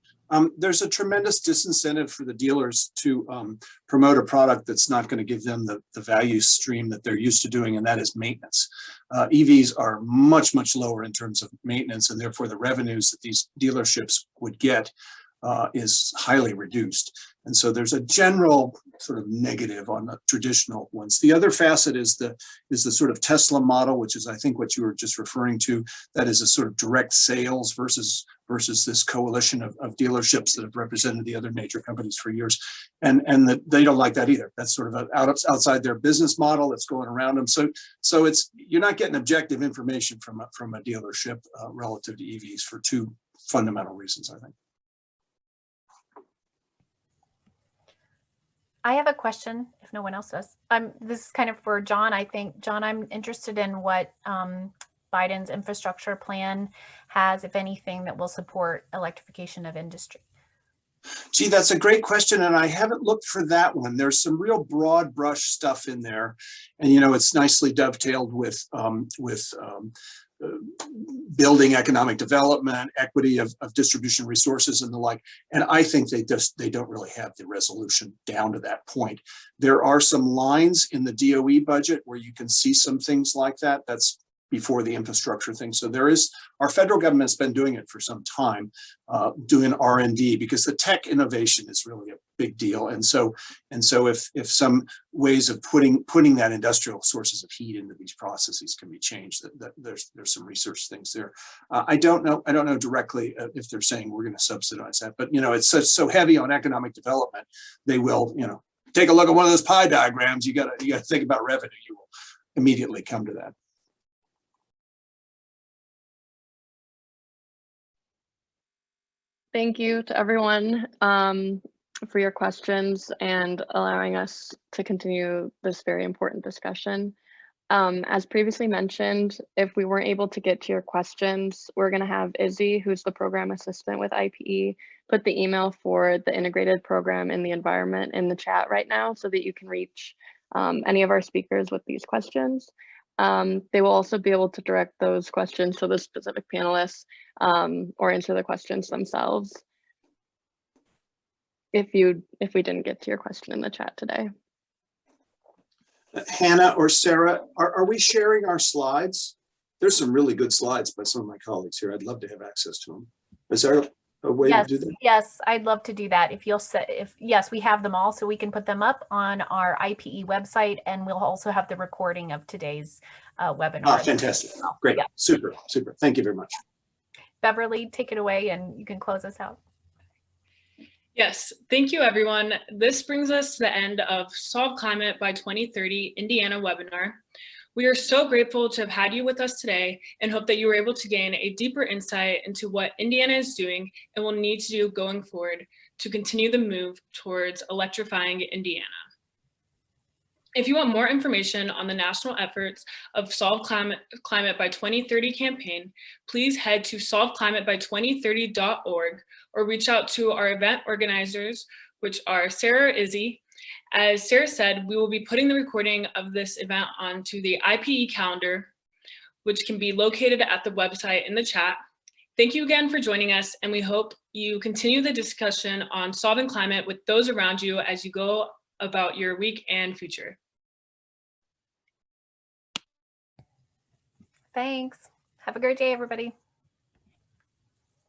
There's a tremendous disincentive for the dealers to promote a product that's not going to give them the value stream that they're used to doing, and that is maintenance. EVs are much, much lower in terms of maintenance, and therefore the revenues that these dealerships would get is highly reduced. And so there's a general sort of negative on the traditional ones. The other facet is the sort of Tesla model, which is I think what you were just referring to. That is a sort of direct sales versus this coalition of dealerships that have represented the other major companies for years. And they don't like that either. That's sort of outside their business model that's going around them. So you're not getting objective information from a dealership relative to EVs for two fundamental reasons, I think. I have a question, if no one else does. This is kind of for John, I think. John, I'm interested in what Biden's infrastructure plan has, if anything, that will support electrification of industry. Gee, that's a great question, and I haven't looked for that one. There's some real broad brush stuff in there, and it's nicely dovetailed with building economic development, equity of distribution resources and the like. And I think they don't really have the resolution down to that point. There are some lines in the DOE budget where you can see some things like that. That's before the infrastructure thing. So our federal government's been doing it for some time, doing R&D, because the tech innovation is really a big deal. And so if some ways of putting that industrial sources of heat into these processes can be changed, that there's some research things there. I don't know directly if they're saying we're going to subsidize that, but it's so heavy on economic development, they will, take a look at one of those pie diagrams. You got to think about revenue. You will immediately come to that. Thank you to everyone for your questions and allowing us to continue this very important discussion. As previously mentioned, if we weren't able to get to your questions, we're going to have Izzy, who's the program assistant with IPE, put the email for the integrated program in the environment in the chat right now so that you can reach any of our speakers with these questions. They will also be able to direct those questions to the specific panelists or answer the questions themselves if we didn't get to your question in the chat today. Hannah or Sarah, are we sharing our slides? There's some really good slides by some of my colleagues here. I'd love to have access to them. Is there a way Yes, to do that? yes, I'd love to do that. If you'll say, yes, we have them all, so we can put them up on our IPE website, and we'll also have the recording of today's webinar. Ah, fantastic. Great. Yeah. Super, super. Thank you very much. Beverly, take it away and you can close us out. Yes, thank you everyone. This brings us to the end of Solve Climate by 2030 Indiana webinar. We are so grateful to have had you with us today and hope that you were able to gain a deeper insight into what Indiana is doing and will need to do going forward to continue the move towards electrifying Indiana. If you want more information on the national efforts of Solve Climate by 2030 campaign, please head to solveclimateby2030.org or reach out to our event organizers, which are Sarah or Izzy. As Sarah said, we will be putting the recording of this event onto the IPE calendar, which can be located at the website in the chat. Thank you again for joining us, and we hope you continue the discussion on solving climate with those around you as you go about your week and future. Thanks. Have a great day, everybody.